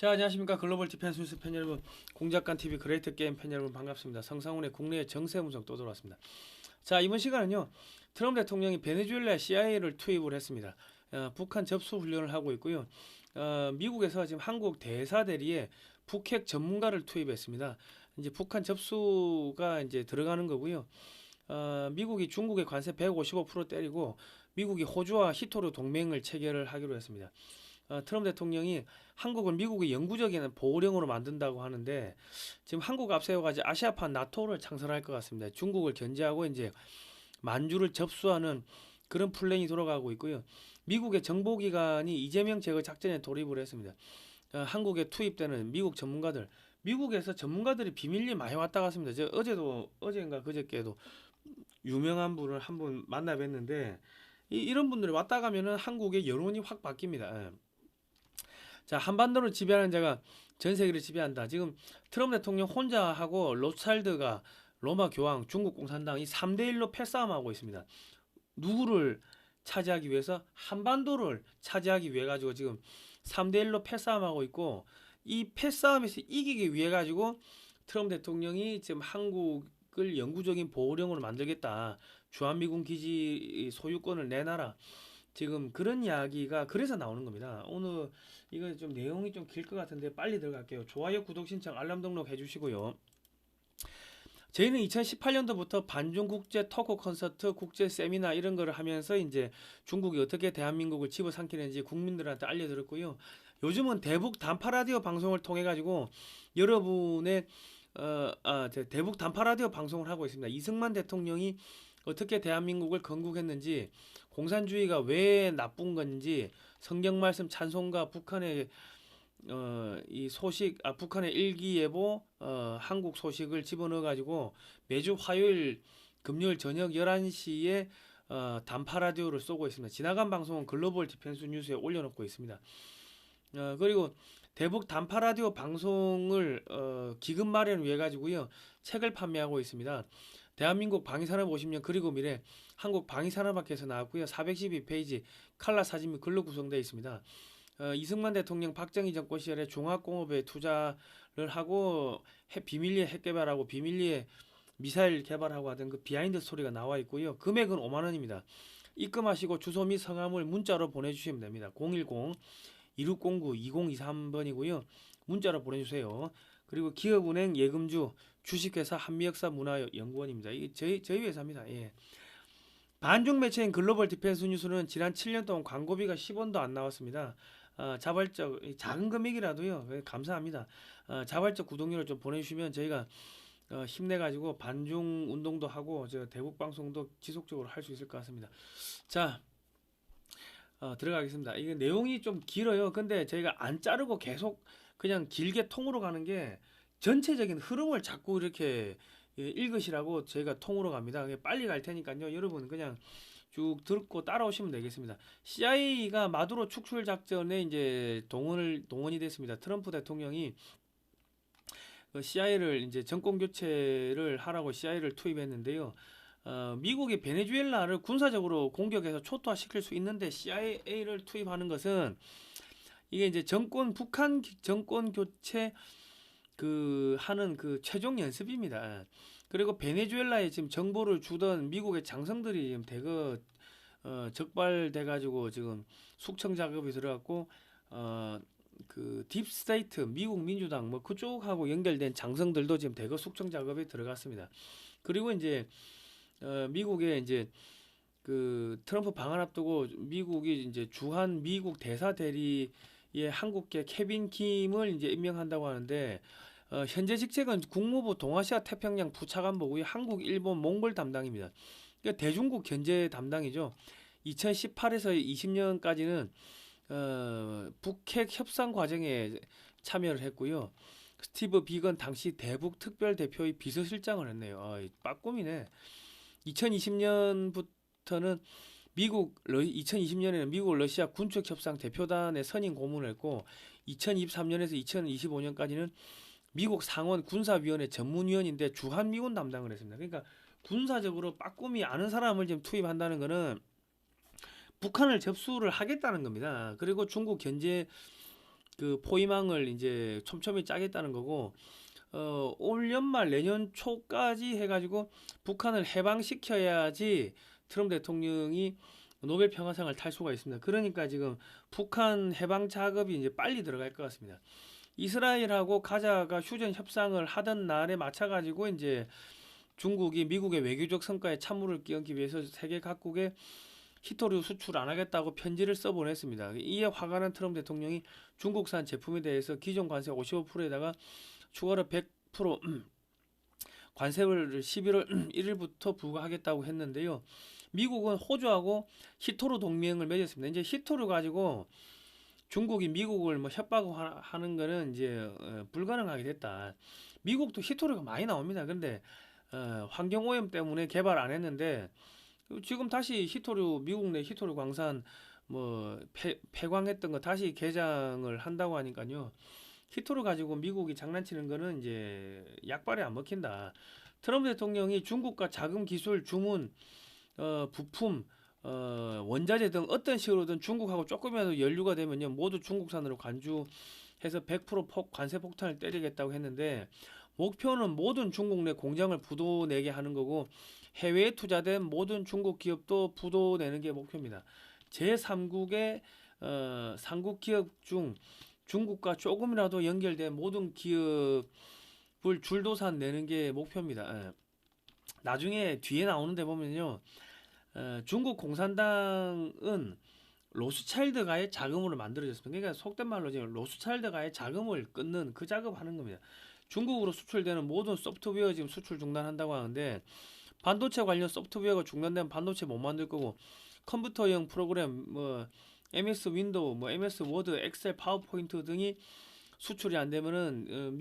자, 안녕하십니까. 글로벌 디펜스 뉴스 팬 여러분, 공작관 TV 그레이트 게임 팬 여러분 반갑습니다. 성상훈의 국내의 정세 분석 또 돌아왔습니다. 자, 이번 시간은요, 트럼프 대통령이 베네수엘라 CIA를 투입을 했습니다. 북한 접수 훈련을 하고 있고요. 미국에서 지금 한국 대사 대리에 북핵 전문가를 투입했습니다. 이제 북한 접수가 이제 들어가는 거고요. 미국이 중국의 관세 155% 때리고 미국이 호주와 히토르 동맹을 체결을 하기로 했습니다. 트럼프 대통령이 한국을 미국의 영구적인 보호령으로 만든다고 하는데 지금 한국 앞세워가지고 아시아판 나토를 창설할 것 같습니다. 중국을 견제하고 이제 만주를 접수하는 그런 플랜이 돌아가고 있고요. 미국의 정보기관이 이재명 제거 작전에 돌입을 했습니다. 한국에 투입되는 미국 전문가들, 미국에서 전문가들이 비밀리에 많이 왔다 갔습니다. 저 어제인가 그저께도 유명한 분을 한 분 만나 뵀는데 이런 분들이 왔다 가면은 한국의 여론이 확 바뀝니다. 자, 한반도를 지배하는 자가 전 세계를 지배한다. 지금 트럼프 대통령 혼자 하고 로스차일드가 로마 교황, 중국 공산당 이 3대1로 패싸움하고 있습니다. 누구를 차지하기 위해서? 한반도를 차지하기 위해 가지고 지금 3대1로 패싸움하고 있고 이 패싸움에서 이기기 위해 가지고 트럼프 대통령이 지금 한국을 영구적인 보호령으로 만들겠다. 주한미군 기지 소유권을 내놔라. 지금 그런 이야기가 그래서 나오는 겁니다. 오늘 이거 좀 내용이 좀 길 것 같은데 빨리 들어갈게요. 좋아요, 구독 신청, 알람 등록 해주시고요. 저희는 2018년도부터 반중 국제 토크 콘서트, 국제 세미나 이런 거를 하면서 이제 중국이 어떻게 대한민국을 집어삼키는지 국민들한테 알려드렸고요. 요즘은 대북 단파 라디오 방송을 통해 가지고 여러분의 대북 단파 라디오 방송을 하고 있습니다. 이승만 대통령이 어떻게 대한민국을 건국했는지, 공산주의가 왜 나쁜 건지, 성경 말씀 찬송가, 북한의 이 소식, 북한의 일기예보, 한국 소식을 집어넣어 가지고 매주 화요일, 금요일 저녁 11시에 단파 라디오를 쏘고 있습니다. 지나간 방송은 글로벌 디펜스 뉴스에 올려놓고 있습니다. 그리고 대북 단파 라디오 방송을 기금 마련을 위해 가지고요 책을 판매하고 있습니다. 대한민국 방위산업 50년 그리고 미래 한국 방위산업학회에서 나왔고요. 412페이지 칼라 사진 및 글로 구성되어 있습니다. 이승만 대통령 박정희 정권 시절에 종합공업에 투자를 하고 비밀리에 핵 개발하고 비밀리에 미사일 개발하고 하던 그 비하인드 스토리가 나와 있고요. 금액은 5만 원입니다. 입금하시고 주소 및 성함을 문자로 보내주시면 됩니다. 010-2609-2023번이고요. 문자로 보내주세요. 그리고 기업은행 예금주 주식회사 한미역사문화연구원입니다. 이게 저희 회사입니다. 예. 반중 매체인 글로벌 디펜스 뉴스는 지난 7년 동안 광고비가 10원도 안 나왔습니다. 자발적 작은 금액이라도요 감사합니다. 자발적 구독료를 좀 보내주시면 저희가 힘내가지고 반중 운동도 하고 저 대북 방송도 지속적으로 할 수 있을 것 같습니다. 자, 들어가겠습니다. 이게 내용이 좀 길어요. 근데 저희가 안 자르고 계속 그냥 길게 통으로 가는 게 전체적인 흐름을 자꾸 이렇게 읽으시라고 저희가 통으로 갑니다. 빨리 갈 테니까요. 여러분 그냥 쭉 듣고 따라오시면 되겠습니다. CIA가 마두로 축출 작전에 이제 동원이 됐습니다. 트럼프 대통령이 CIA를 이제 정권 교체를 하라고 CIA를 투입했는데요. 미국이 베네수엘라를 군사적으로 공격해서 초토화시킬 수 있는데 CIA를 투입하는 것은 이게 이제 북한 정권 교체 하는 그 최종 연습입니다. 그리고 베네수엘라에 지금 정보를 주던 미국의 장성들이 지금 대거 적발돼 가지고 지금 숙청 작업이 들어갔고 그 딥스테이트 미국 민주당 뭐 그쪽하고 연결된 장성들도 지금 대거 숙청 작업에 들어갔습니다. 그리고 이제 미국의 이제 그 트럼프 방한 앞두고 미국이 이제 주한 미국 대사 대리의 한국계 케빈 킴을 이제 임명한다고 하는데 현재 직책은 국무부 동아시아 태평양 부차관보고요. 한국, 일본, 몽골 담당입니다. 그러니까 대중국 견제 담당이죠. 2018에서 20년까지는 북핵 협상 과정에 참여를 했고요. 스티브 비건 당시 대북 특별 대표의 비서실장을 했네요. 빠꿈이네. 2020년부터는 2020년에는 미국 러시아 군축 협상 대표단의 선임 고문을 했고 2023년에서 2025년까지는 미국 상원 군사위원회 전문위원인데 주한미군 담당을 했습니다. 그러니까 군사적으로 빠꿈이 아는 사람을 지금 투입한다는 것은 북한을 접수를 하겠다는 겁니다. 그리고 중국 견제 그 포위망을 이제 촘촘히 짜겠다는 거고 올 연말 내년 초까지 해가지고 북한을 해방시켜야지 트럼프 대통령이 노벨 평화상을 탈 수가 있습니다. 그러니까 지금 북한 해방 작업이 이제 빨리 들어갈 것 같습니다. 이스라엘하고 가자가 휴전 협상을 하던 날에 맞춰가지고 이제 중국이 미국의 외교적 성과에 찬물을 끼얹기 위해서 세계 각국에 히토류 수출 안 하겠다고 편지를 써보냈습니다. 이에 화가 난 트럼프 대통령이 중국산 제품에 대해서 기존 관세 55%에다가 추가로 100% 관세를 11월 1일부터 부과하겠다고 했는데요. 미국은 호주하고 히토류 동맹을 맺었습니다. 이제 히토류 가지고 중국이 미국을 뭐 협박하는 거는 이제 불가능하게 됐다. 미국도 히토류가 많이 나옵니다. 그런데 환경 오염 때문에 개발 안 했는데 지금 다시 히토류 미국 내 히토류 광산 뭐 폐광했던 거 다시 개장을 한다고 하니까요. 히토류 가지고 미국이 장난치는 거는 이제 약발에 안 먹힌다. 트럼프 대통령이 중국과 자금 기술 주문 부품 원자재 등 어떤 식으로든 중국하고 조금이라도 연루가 되면요 모두 중국산으로 간주해서 100% 관세 폭탄을 때리겠다고 했는데 목표는 모든 중국 내 공장을 부도내게 하는 거고 해외에 투자된 모든 중국 기업도 부도내는 게 목표입니다. 제3국의 삼국 기업 중 중국과 조금이라도 연결된 모든 기업을 줄도산 내는 게 목표입니다. 나중에 뒤에 나오는데 보면요. 중국 공산당은 로스차일드가의 자금으로 만들어졌습니다. 그러니까 속된 말로 지금 로스차일드가의 자금을 끊는 그 작업하는 겁니다. 중국으로 수출되는 모든 소프트웨어 지금 수출 중단한다고 하는데 반도체 관련 소프트웨어가 중단되면 반도체 못 만들 거고 컴퓨터용 프로그램 뭐 MS 윈도우, 뭐 MS 워드, 엑셀, 파워포인트 등이 수출이 안 되면은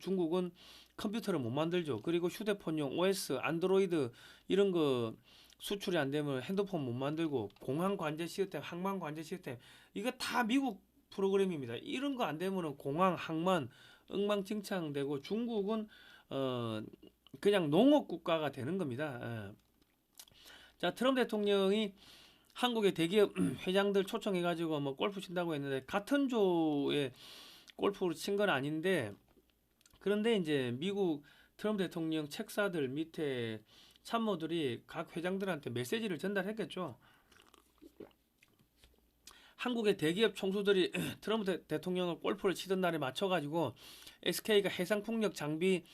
중국은 컴퓨터를 못 만들죠. 그리고 휴대폰용 OS, 안드로이드 이런 거 수출이 안 되면 핸드폰 못 만들고 공항 관제 시스템, 항만 관제 시스템 이거 다 미국 프로그램입니다. 이런 거 안 되면은 공항, 항만 엉망진창되고 중국은 그냥 농업 국가가 되는 겁니다. 자, 트럼프 대통령이 한국의 대기업 회장들 초청해가지고 뭐 골프 친다고 했는데 같은 조에 골프를 친 건 아닌데 그런데 이제 미국 트럼프 대통령 책사들 밑에 참모들이 각 회장들한테 메시지를 전달했겠죠. 한국의 대기업 총수들이 트럼프 대통령을 골프를 치던 날에 맞춰가지고 SK가 해상풍력 장비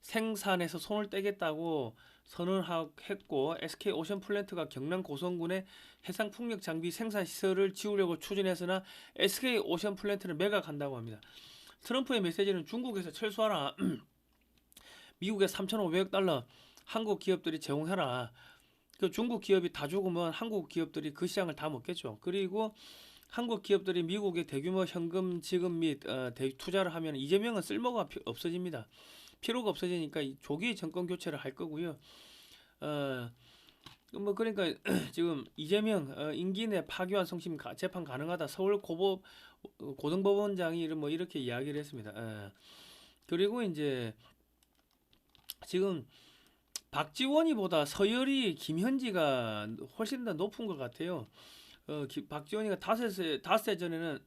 생산에서 손을 떼겠다고 선언했고 SK 오션플랜트가 경남 고성군에 해상풍력 장비 생산 시설을 지으려고 추진했으나 SK 오션플랜트는 매각한다고 합니다. 트럼프의 메시지는 중국에서 철수하라. 미국에 3,500억 달러 한국 기업들이 제공해라. 그 중국 기업이 다 죽으면 한국 기업들이 그 시장을 다 먹겠죠. 그리고 한국 기업들이 미국의 대규모 현금 지급 및 투자를 하면 이재명은 쓸모가 없어집니다. 필요가 없어지니까 조기 정권 교체를 할 거고요. 뭐 그러니까 지금 이재명 임기 내 파기환 성심 재판 가능하다. 서울 고등법원장이 뭐 이렇게 이야기를 했습니다. 그리고 이제 지금 박지원이보다 서열이 김현지가 훨씬 더 높은 것 같아요. 박지원이가 5세 전에는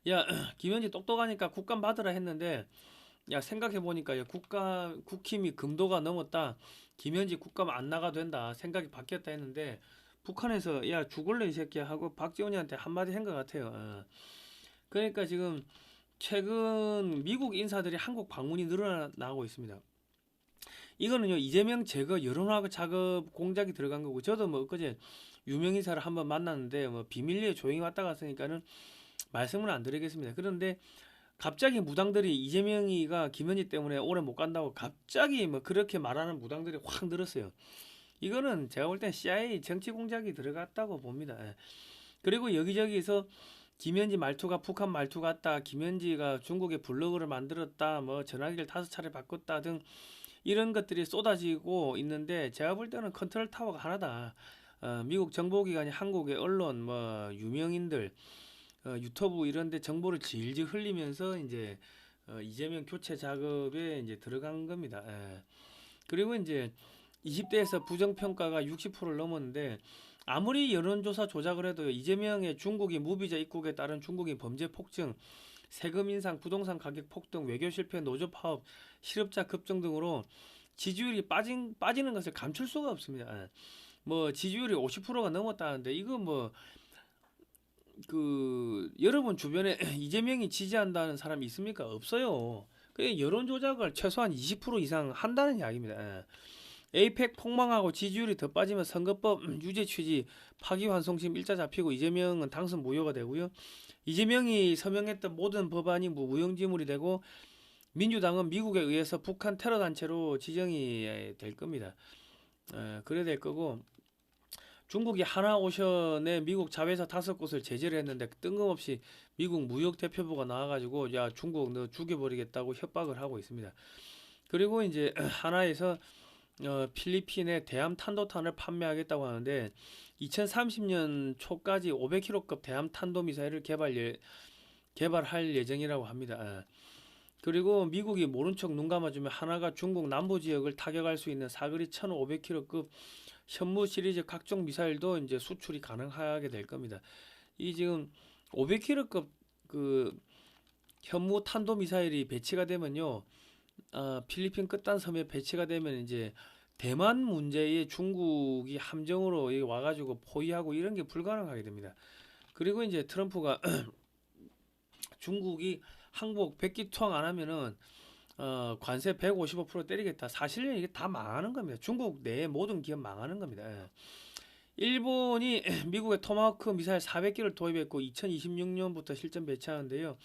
야 김현지 똑똑하니까 국감 받으라 했는데 야 생각해보니까 국힘이 금도가 넘었다. 김현지 국감 안 나가 된다. 생각이 바뀌었다 했는데 북한에서 야 죽을래 이 새끼야 하고 박지원이한테 한마디 한 것 같아요. 그러니까 지금 최근 미국 인사들이 한국 방문이 늘어나고 있습니다. 이거는요 이재명 제거 여론화 작업 공작이 들어간 거고 저도 뭐 엊그제 유명 인사를 한번 만났는데 뭐 비밀리에 조용히 왔다 갔으니까는 말씀을 안 드리겠습니다. 그런데 갑자기 무당들이 이재명이가 김현지 때문에 오래 못 간다고 갑자기 뭐 그렇게 말하는 무당들이 확 늘었어요. 이거는 제가 볼 땐 CIA 정치 공작이 들어갔다고 봅니다. 그리고 여기저기서 김현지 말투가 북한 말투 같다. 김현지가 중국에 블로그를 만들었다. 뭐 전화기를 5차례 바꿨다 등 이런 것들이 쏟아지고 있는데 제가 볼 때는 컨트롤 타워가 하나다. 미국 정보기관이 한국의 언론, 뭐 유명인들, 유튜브 이런데 정보를 질질 흘리면서 이제 이재명 교체 작업에 이제 들어간 겁니다. 그리고 이제 20대에서 부정평가가 60%를 넘었는데 아무리 여론조사 조작을 해도 이재명의 중국이 무비자 입국에 따른 중국인 범죄 폭증, 세금 인상, 부동산 가격 폭등, 외교 실패, 노조 파업, 실업자 급증 등으로 지지율이 빠지는 것을 감출 수가 없습니다. 뭐 지지율이 50%가 넘었다는데 이거 뭐 그 여러분 주변에 이재명이 지지한다는 사람이 있습니까? 없어요. 그 여론 조작을 최소한 20% 이상 한다는 이야기입니다. 에이펙 폭망하고 지지율이 더 빠지면 선거법 유죄 취지 파기환송심 일자 잡히고 이재명은 당선 무효가 되고요. 이재명이 서명했던 모든 법안이 무용지물이 되고 민주당은 미국에 의해서 북한 테러 단체로 지정이 될 겁니다. 그래 될 거고 중국이 하나오션에 미국 자회사 5곳을 제재를 했는데 뜬금없이 미국 무역 대표부가 나와가지고 야 중국 너 죽여버리겠다고 협박을 하고 있습니다. 그리고 이제 하나에서 필리핀에 대함 탄도탄을 판매하겠다고 하는데 2030년 초까지 500km급 대함 탄도 미사일을 개발할 예정이라고 합니다. 그리고 미국이 모른 척 눈 감아주면 하나가 중국 남부 지역을 타격할 수 있는 사거리 1500km급 현무 시리즈 각종 미사일도 이제 수출이 가능하게 될 겁니다. 이 지금 500km급 그 현무 탄도 미사일이 배치가 되면요, 필리핀 끝단 섬에 배치가 되면 이제 대만 문제에 중국이 함정으로 와가지고 포위하고 이런 게 불가능하게 됩니다. 그리고 이제 트럼프가 중국이 항복 100기 투항 안 하면은 관세 155% 때리겠다. 사실은 이게 다 망하는 겁니다. 중국 내 모든 기업 망하는 겁니다. 일본이 미국의 토마호크 미사일 400기를 도입했고 2026년부터 실전 배치하는데요.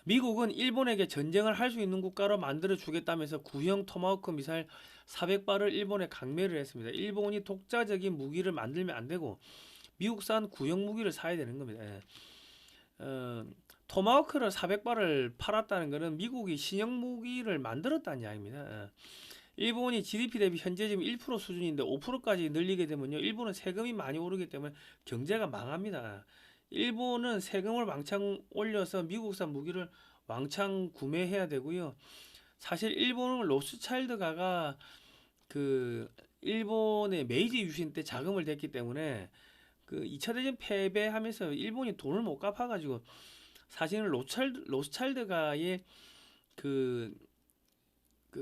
미국은 일본에게 전쟁을 할 수 있는 국가로 만들어 주겠다면서 구형 토마호크 미사일 400발을 일본에 강매를 했습니다. 일본이 독자적인 무기를 만들면 안 되고 미국산 구형 무기를 사야 되는 겁니다. 토마호크를 400발을 팔았다는 것은 미국이 신형 무기를 만들었다는 이야기입니다. 일본이 GDP 대비 현재 지금 1% 수준인데 5%까지 늘리게 되면요, 일본은 세금이 많이 오르기 때문에 경제가 망합니다. 일본은 세금을 왕창 올려서 미국산 무기를 왕창 구매해야 되고요. 사실 일본은 로스차일드가가 그 일본의 메이지 유신 때 자금을 댔기 때문에 그 2차 대전 패배하면서 일본이 돈을 못 갚아가지고 사실은 로스차일드가의 그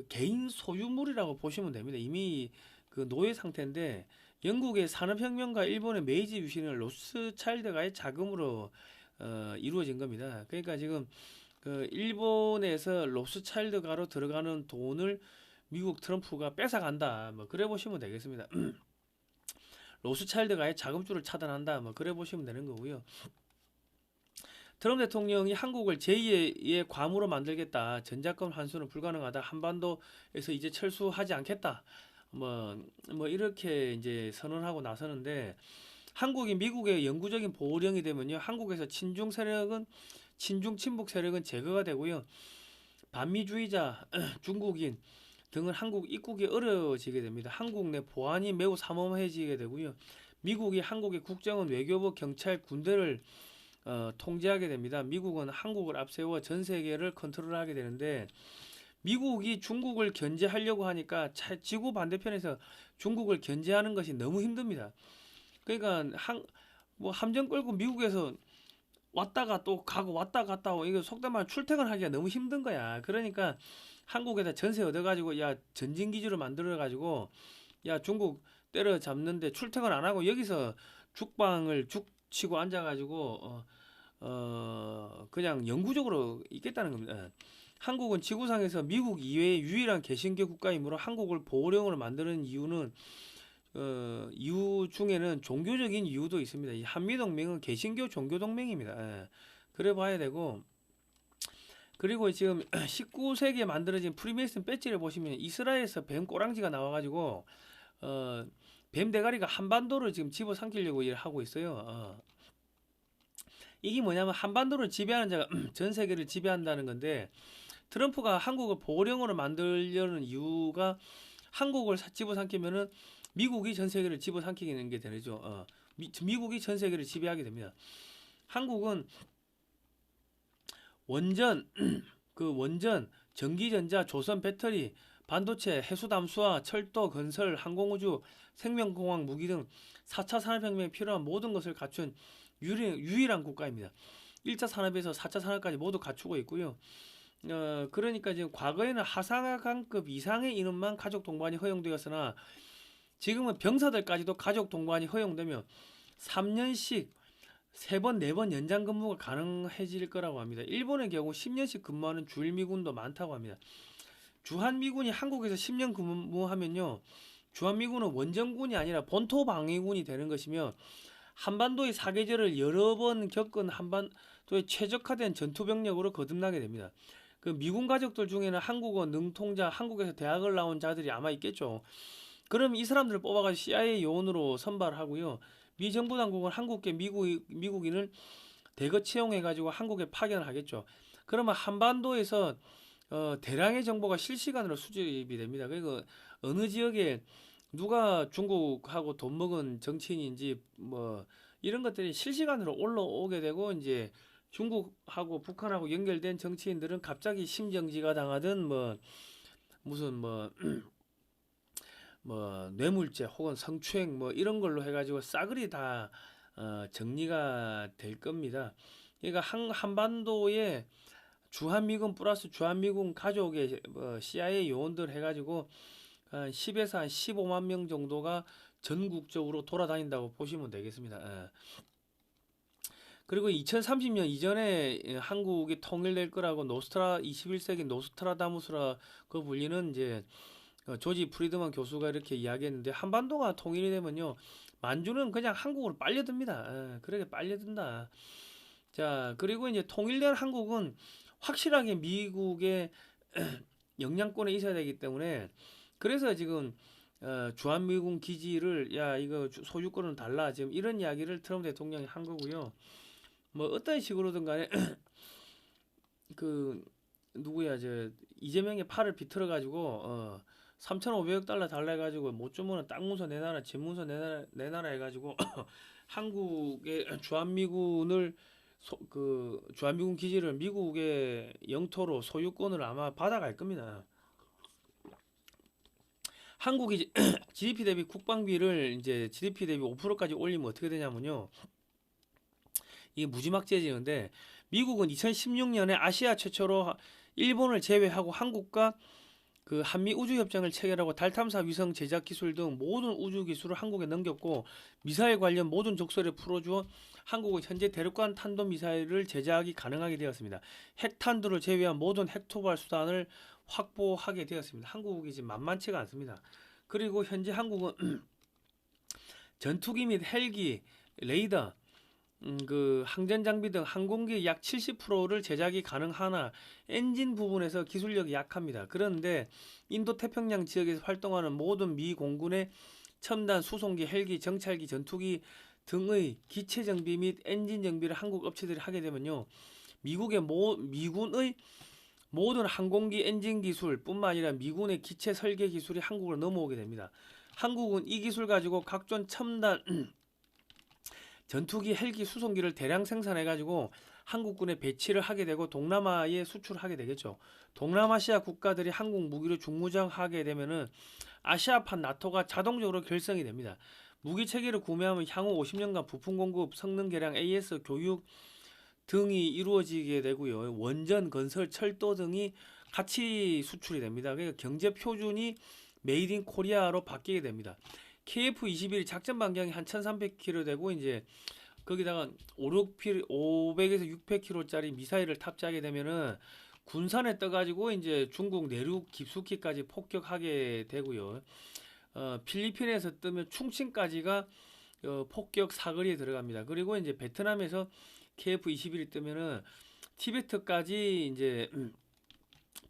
개인 소유물이라고 보시면 됩니다. 이미 그 노예 상태인데 영국의 산업혁명과 일본의 메이지 유신은 로스차일드가의 자금으로 이루어진 겁니다. 그러니까 지금 그 일본에서 로스차일드가로 들어가는 돈을 미국 트럼프가 뺏어간다. 뭐 그래 보시면 되겠습니다. 로스차일드가의 자금줄을 차단한다. 뭐 그래 보시면 되는 거고요. 트럼프 대통령이 한국을 제2의 괌으로 만들겠다. 전자권 환수는 불가능하다. 한반도에서 이제 철수하지 않겠다. 뭐 이렇게 이제 선언하고 나서는데 한국이 미국의 영구적인 보호령이 되면요, 한국에서 친중 친북 세력은 제거가 되고요, 반미주의자, 중국인 등은 한국 입국이 어려워지게 됩니다. 한국 내 보안이 매우 삼엄해지게 되고요, 미국이 한국의 국정원, 외교부, 경찰, 군대를 통제하게 됩니다. 미국은 한국을 앞세워 전 세계를 컨트롤하게 되는데 미국이 중국을 견제하려고 하니까 지구 반대편에서 중국을 견제하는 것이 너무 힘듭니다. 그러니까 함정 끌고 미국에서 왔다가 또 가고 왔다 갔다 하고 이거 속된 말 출퇴근하기가 너무 힘든 거야. 그러니까 한국에다 전세 얻어가지고 야 전진기지로 만들어가지고 야 중국 때려잡는데 출퇴근 안 하고 여기서 죽방을 죽치고 앉아가지고 그냥 영구적으로 있겠다는 겁니다. 한국은 지구상에서 미국 이외의 유일한 개신교 국가이므로 한국을 보호령으로 만드는 이유는 이유 중에는 종교적인 이유도 있습니다. 이 한미동맹은 개신교 종교동맹입니다. 그래 봐야 되고, 그리고 지금 19세기에 만들어진 프리메이슨 배지를 보시면 이스라엘에서 뱀 꼬랑지가 나와가지고 뱀 대가리가 한반도를 지금 집어삼키려고 일을 하고 있어요. 이게 뭐냐면 한반도를 지배하는 자가 전 세계를 지배한다는 건데, 트럼프가 한국을 보호령으로 만들려는 이유가 한국을 집어삼키면은 미국이 전 세계를 집어삼키는 게 되죠. 미국이 전 세계를 지배하게 됩니다. 한국은 원전, 원전, 전기전자, 조선 배터리, 반도체, 해수담수화, 철도, 건설, 항공우주, 생명공학, 무기 등 4차 산업혁명에 필요한 모든 것을 갖춘 유일한 국가입니다. 1차 산업에서 4차 산업까지 모두 갖추고 있고요. 그러니까 지금 과거에는 하사관급 이상의 인원만 가족 동반이 허용되었으나 지금은 병사들까지도 가족 동반이 허용되며 3년씩 3번, 4번 연장 근무가 가능해질 거라고 합니다. 일본의 경우 10년씩 근무하는 주일미군도 많다고 합니다. 주한미군이 한국에서 10년 근무하면요. 주한미군은 원정군이 아니라 본토방위군이 되는 것이며 한반도의 사계절을 여러 번 겪은 한반도의 최적화된 전투병력으로 거듭나게 됩니다. 그 미군 가족들 중에는 한국어 능통자, 한국에서 대학을 나온 자들이 아마 있겠죠. 그럼 이 사람들을 뽑아가지고 CIA 요원으로 선발하고요. 미 정부 당국은 한국계 미국인을 대거 채용해가지고 한국에 파견을 하겠죠. 그러면 한반도에서 대량의 정보가 실시간으로 수집이 됩니다. 그리고 어느 지역에 누가 중국하고 돈 먹은 정치인인지 뭐 이런 것들이 실시간으로 올라오게 되고 이제 중국하고 북한하고 연결된 정치인들은 갑자기 심정지가 당하든 뭐 무슨 뭐 뇌물죄 혹은 성추행 뭐 이런 걸로 해가지고 싸그리 다 정리가 될 겁니다. 그러니까 한반도에 주한미군 플러스 주한미군 가족의 CIA 요원들 해가지고 한 10에서 한 15만 명 정도가 전국적으로 돌아다닌다고 보시면 되겠습니다. 그리고 2030년 이전에 한국이 통일될 거라고 21세기 노스트라다무스라 그 불리는 이제 조지 프리드만 교수가 이렇게 이야기했는데 한반도가 통일이 되면요 만주는 그냥 한국으로 빨려듭니다. 그렇게 빨려든다. 자, 그리고 이제 통일된 한국은 확실하게 미국의 영향권에 있어야 되기 때문에 그래서 지금 주한미군 기지를 야 이거 소유권은 달라 지금 이런 이야기를 트럼프 대통령이 한 거고요. 뭐 어떤 식으로든 간에 그 누구야 저 이재명의 팔을 비틀어 가지고 3,500억 달러 달라 해가지고 못 주면은 땅 문서 내놔라, 집 문서 내놔라 해가지고 한국의 주한미군을 주한미군 기지를 미국의 영토로 소유권을 아마 받아갈 겁니다. 한국이 GDP 대비 국방비를 이제 GDP 대비 5%까지 올리면 어떻게 되냐면요. 이게 무지막지해지는데 미국은 2016년에 아시아 최초로 일본을 제외하고 한국과 그 한미 우주 협정을 체결하고 달 탐사 위성 제작 기술 등 모든 우주 기술을 한국에 넘겼고 미사일 관련 모든 적설을 풀어주어 한국은 현재 대륙간 탄도 미사일을 제작이 가능하게 되었습니다. 핵탄두를 제외한 모든 핵토발 수단을 확보하게 되었습니다. 한국이 지금 만만치가 않습니다. 그리고 현재 한국은 전투기 및 헬기, 레이더, 그 항전 장비 등 항공기 약 70%를 제작이 가능하나 엔진 부분에서 기술력이 약합니다. 그런데 인도 태평양 지역에서 활동하는 모든 미 공군의 첨단 수송기, 헬기, 정찰기, 전투기 등의 기체 정비 및 엔진 정비를 한국 업체들이 하게 되면요. 미군의 모든 항공기 엔진 기술뿐만 아니라 미군의 기체 설계 기술이 한국으로 넘어오게 됩니다. 한국은 이 기술 가지고 각종 첨단 전투기, 헬기, 수송기를 대량 생산해가지고 한국군에 배치를 하게 되고 동남아에 수출하게 되겠죠. 동남아시아 국가들이 한국 무기를 중무장하게 되면은 아시아판 나토가 자동적으로 결성이 됩니다. 무기 체계를 구매하면 향후 50년간 부품 공급, 성능 개량, AS 교육 등이 이루어지게 되고요. 원전, 건설, 철도 등이 같이 수출이 됩니다. 그러니까 경제 표준이 메이드 인 코리아로 바뀌게 됩니다. KF-21 작전 반경이 한 1,300km 되고 이제 거기다가 500에서 600km짜리 미사일을 탑재하게 되면은 군산에 떠가지고 이제 중국 내륙 깊숙이까지 폭격하게 되고요. 필리핀에서 뜨면 충칭까지가 폭격 사거리에 들어갑니다. 그리고 이제 베트남에서 KF-21이 뜨면은 티베트까지 이제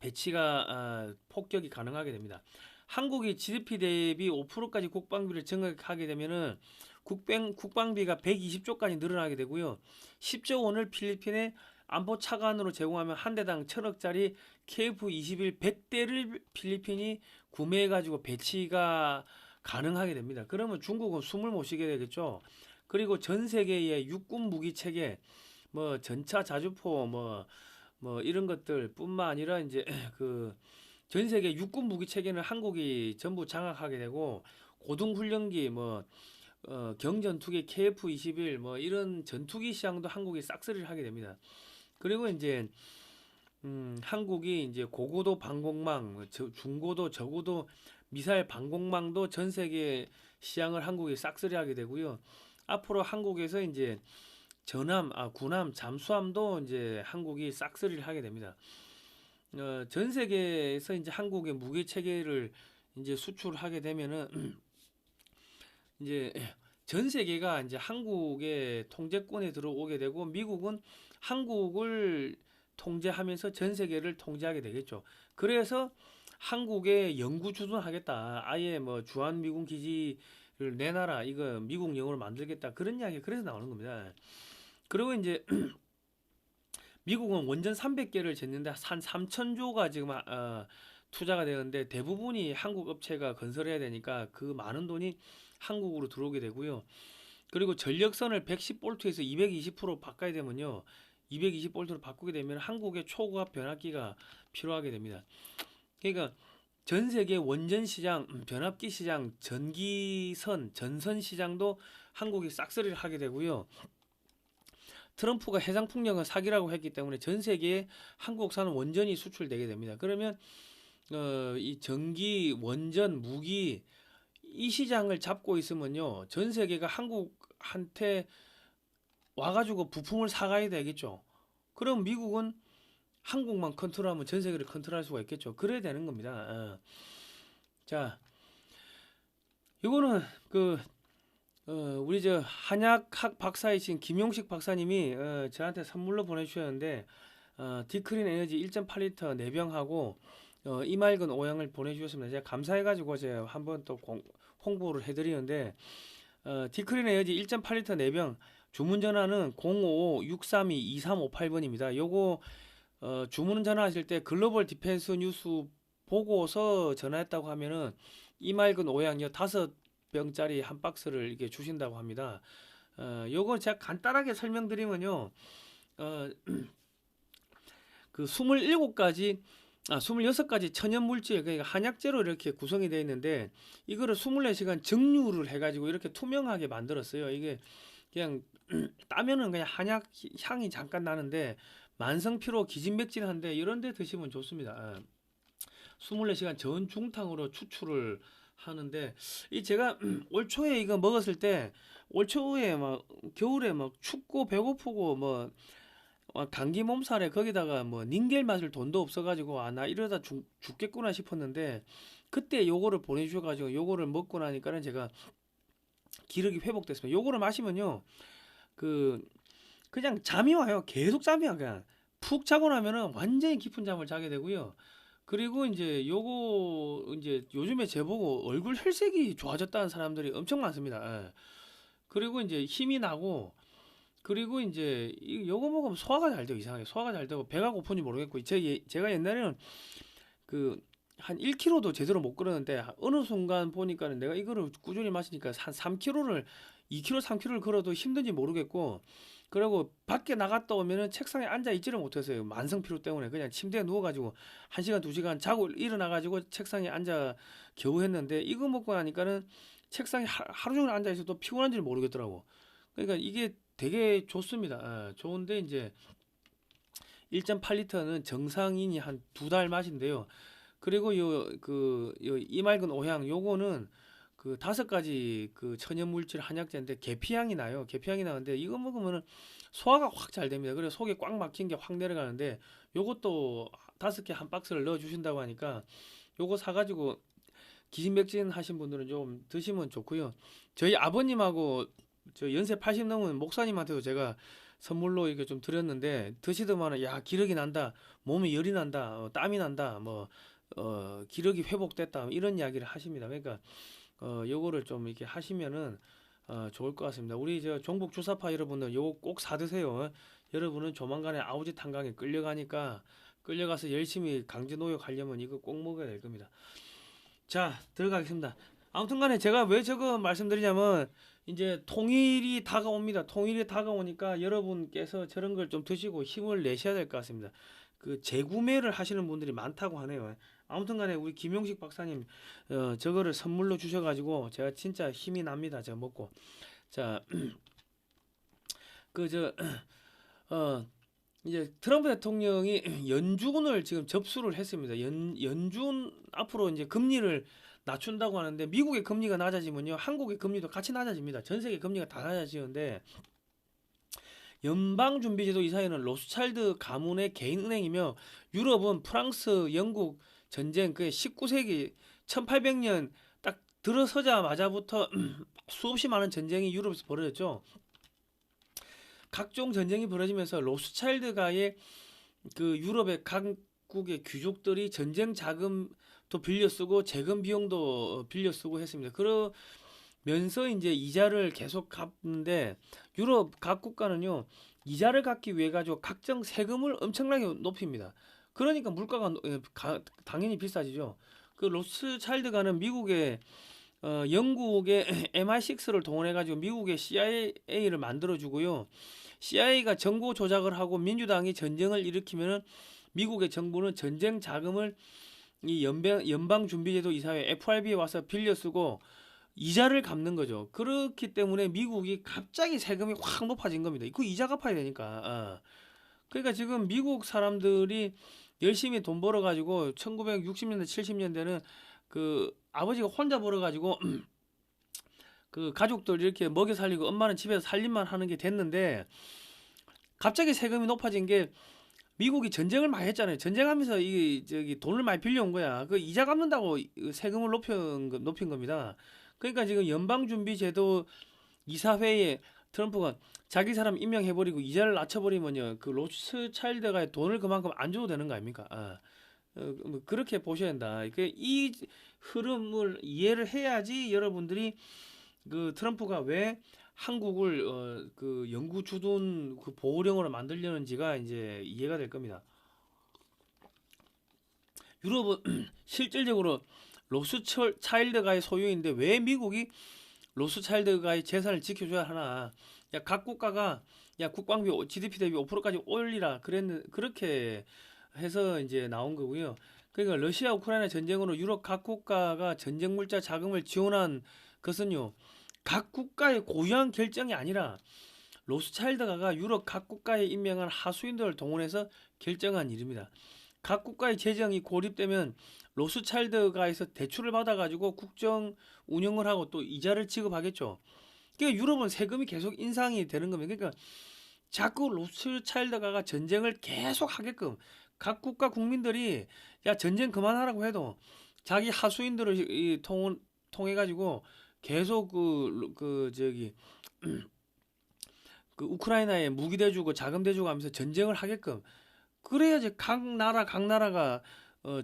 배치가 폭격이 가능하게 됩니다. 한국이 GDP 대비 5%까지 국방비를 증액하게 되면은 국방비가 120조까지 늘어나게 되고요. 10조 원을 필리핀에 안보 차관으로 제공하면 한 대당 1,000억짜리 KF-21 100대를 필리핀이 구매해가지고 배치가 가능하게 됩니다. 그러면 중국은 숨을 못 쉬게 되겠죠. 그리고 전 세계의 육군 무기 체계, 뭐 전차 자주포, 뭐 이런 것들 뿐만 아니라 이제 그 전 세계 육군 무기 체계는 한국이 전부 장악하게 되고 고등 훈련기 경전투기 KF-21 이런 전투기 시장도 한국이 싹쓸이를 하게 됩니다. 그리고 이제 한국이 이제 고고도 방공망, 중고도 저고도 미사일 방공망도 전 세계 시장을 한국이 싹쓸이하게 되고요. 앞으로 한국에서 이제 군함, 잠수함도 이제 한국이 싹쓸이를 하게 됩니다. 전 세계에서 이제 한국의 무기 체계를 이제 수출하게 되면은 이제 전 세계가 이제 한국의 통제권에 들어오게 되고 미국은 한국을 통제하면서 전 세계를 통제하게 되겠죠. 그래서 한국에 영구 주둔하겠다. 아예 주한 미군 기지를 내놔라. 이거 미국 영으로 만들겠다. 그런 이야기 그래서 나오는 겁니다. 그리고 이제 미국은 원전 300개를 쟀는데 한 3천조가 지금 투자가 되는데 대부분이 한국 업체가 건설해야 되니까 그 많은 돈이 한국으로 들어오게 되고요. 그리고 전력선을 110볼트에서 220% 바꿔야 되면요. 220볼트로 바꾸게 되면 한국의 초고압 변압기가 필요하게 됩니다. 그러니까 전 세계 원전 시장, 변압기 시장, 전선 시장도 한국이 싹쓸이를 하게 되고요. 트럼프가 해상풍력은 사기라고 했기 때문에 전 세계에 한국산 원전이 수출되게 됩니다. 그러면 이 전기, 원전, 무기 이 시장을 잡고 있으면요. 전 세계가 한국한테 와가지고 부품을 사가야 되겠죠. 그럼 미국은 한국만 컨트롤하면 전 세계를 컨트롤할 수가 있겠죠. 그래야 되는 겁니다. 자, 이거는 우리 한약학 박사이신 김용식 박사님이 저한테 선물로 보내주셨는데 디크린 에너지 1.8리터 4병하고 이맑은 오양을 보내주셨습니다. 제가 감사해가지고 제가 한번 또 홍보를 해드리는데 디크린 에너지 1.8리터 4병 주문 전화는 055-632-2358번입니다. 요거 주문 전화하실 때 글로벌 디펜스 뉴스 보고서 전화했다고 하면은 이맑은 오양요 5병짜리 한 박스를 이렇게 주신다고 합니다. 요거 제가 간단하게 설명드리면요. 그 26가지 천연 물질, 그러니까 한약재로 이렇게 구성이 되어 있는데 이거를 24시간 정류를 해가지고 이렇게 투명하게 만들었어요. 이게 그냥 따면은 그냥 한약 향이 잠깐 나는데 만성 피로, 기진맥진한데 이런 데 드시면 좋습니다. 24시간 전중탕으로 추출을 하는데 이 제가 올 초에 이거 먹었을 때 올 초에 겨울에 춥고 배고프고 감기 몸살에 거기다가 닌겔 맞을 돈도 없어가지고 나 이러다 죽겠구나 싶었는데 그때 요거를 보내주셔가지고 요거를 먹고 나니까는 제가 기력이 회복됐습니다. 요거를 마시면요 그냥 잠이 와요. 계속 잠이 와. 그냥 푹 자고 나면은 완전히 깊은 잠을 자게 되고요. 그리고 이제 요거 이제 요즘에 제보고 얼굴 혈색이 좋아졌다는 사람들이 엄청 많습니다. 예. 그리고 이제 힘이 나고 그리고 이제 요거 먹으면 소화가 잘 돼요. 이상하게 소화가 잘 되고 배가 고픈지 모르겠고 제가 옛날에는 한 1kg도 제대로 못 걸었는데 어느 순간 보니까는 내가 이거를 꾸준히 마시니까 한 3kg를 2kg, 3kg를 걸어도 힘든지 모르겠고 그리고 밖에 나갔다 오면은 책상에 앉아 있지를 못했어요. 만성 피로 때문에 그냥 침대에 누워가지고 1시간, 2시간 자고 일어나가지고 책상에 앉아 겨우 했는데 이거 먹고 나니까는 책상에 하루 종일 앉아 있어도 피곤한지를 모르겠더라고. 그러니까 이게 되게 좋습니다. 좋은데 이제 1.8리터는 정상인이 한 2달 맛인데요. 그리고 요 이맑은 오향 요거는 5가지 천연 물질 한약재인데 계피향이 나요. 계피향이 나는데 이거 먹으면은 소화가 확 잘 됩니다. 그래서 속에 꽉 막힌 게 확 내려가는데 요것도 5개 한 박스를 넣어 주신다고 하니까 요거 사가지고 기진맥진 하신 분들은 좀 드시면 좋고요. 저희 아버님하고 저 연세 80 넘은 목사님한테도 제가 선물로 이렇게 좀 드렸는데 드시더만은 야 기력이 난다, 몸에 열이 난다, 땀이 난다, 기력이 회복됐다 이런 이야기를 하십니다. 그러니까 요거를 좀 이렇게 하시면은 좋을 것 같습니다. 우리 저 종북 주사파 여러분들 요거 꼭 사드세요. 여러분은 조만간에 아우짓 한강에 끌려가서 열심히 강제 노역하려면 이거 꼭 먹어야 될 겁니다. 자, 들어가겠습니다. 아무튼간에 제가 왜 저거 말씀드리냐면 이제 통일이 다가옵니다. 통일이 다가오니까 여러분께서 저런 걸 좀 드시고 힘을 내셔야 될 것 같습니다. 재구매를 하시는 분들이 많다고 하네요. 아무튼간에 우리 김용식 박사님 저거를 선물로 주셔가지고 제가 진짜 힘이 납니다. 제가 먹고 자 그 저 이제 트럼프 대통령이 연준을 지금 접수를 했습니다. 연준 앞으로 이제 금리를 낮춘다고 하는데 미국의 금리가 낮아지면요 한국의 금리도 같이 낮아집니다. 전 세계 금리가 다 낮아지는데 연방준비제도 이사회는 로스차일드 가문의 개인은행이며 유럽은 프랑스, 영국 전쟁 그 19세기 1800년 딱 들어서자마자부터 수없이 많은 전쟁이 유럽에서 벌어졌죠. 각종 전쟁이 벌어지면서 로스차일드가의 그 유럽의 각국의 귀족들이 전쟁 자금도 빌려 쓰고 재건 비용도 빌려 쓰고 했습니다. 그러면서 이제 이자를 계속 갚는데 유럽 각 국가는요 이자를 갚기 위해 가지고 각종 세금을 엄청나게 높입니다. 그러니까 물가가 당연히 비싸지죠. 그 로스차일드가는 미국의 영국의 MI6를 동원해 가지고 미국의 CIA를 만들어 주고요. CIA가 정보 조작을 하고 민주당이 전쟁을 일으키면은 미국의 정부는 전쟁 자금을 이 연방준비제도 이사회 FRB에 와서 빌려 쓰고 이자를 갚는 거죠. 그렇기 때문에 미국이 갑자기 세금이 확 높아진 겁니다. 그 이자 갚아야 되니까. 그러니까 지금 미국 사람들이 열심히 돈 벌어 가지고 1960년대 70년대는 그 아버지가 혼자 벌어 가지고 그 가족들 이렇게 먹여 살리고 엄마는 집에서 살림만 하는 게 됐는데 갑자기 세금이 높아진 게 미국이 전쟁을 많이 했잖아요. 전쟁하면서 이 저기 돈을 많이 빌려온 거야. 그 이자 갚는다고 세금을 높인 겁니다. 그러니까 지금 연방준비제도 이사회에 트럼프가 자기 사람 임명해버리고 이자를 낮춰버리면요 그 로스차일드가 돈을 그만큼 안 줘도 되는 거 아닙니까? 뭐 그렇게 보셔야 된다. 이 흐름을 이해를 해야지 여러분들이 그 트럼프가 왜 한국을 그 영구 주둔 그 보호령으로 만들려는지가 이제 이해가 될 겁니다. 유럽은 실질적으로 로스차일드가의 소유인데 왜 미국이 로스차일드가의 재산을 지켜줘야 하나? 야, 각 국가가 야 국방비 GDP 대비 5%까지 올리라 그렇게 해서 이제 나온 거고요. 그러니까 러시아 우크라이나 전쟁으로 유럽 각 국가가 전쟁 물자 자금을 지원한 것은요. 각 국가의 고유한 결정이 아니라 로스차일드가가 유럽 각 국가에 임명한 하수인들을 동원해서 결정한 일입니다. 각 국가의 재정이 고립되면 로스차일드가에서 대출을 받아가지고 국정 운영을 하고 또 이자를 지급하겠죠. 그러니까 유럽은 세금이 계속 인상이 되는 겁니다. 그러니까 자꾸 로스차일드가가 전쟁을 계속 하게끔 각 국가 국민들이 야 전쟁 그만하라고 해도 자기 하수인들을 통해 가지고 계속 그 우크라이나에 무기 대주고 자금 대주고 하면서 전쟁을 하게끔 그래야지 각 나라가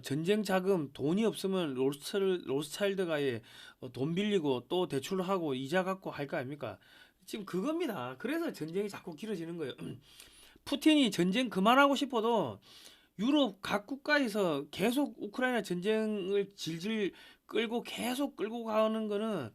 전쟁 자금 돈이 없으면 로스차일드가에 돈 빌리고 또 대출하고 이자 갚고 할 거 아닙니까? 지금 그겁니다. 그래서 전쟁이 자꾸 길어지는 거예요. 푸틴이 전쟁 그만하고 싶어도 유럽 각 국가에서 계속 우크라이나 전쟁을 질질 끌고 계속 끌고 가는 거는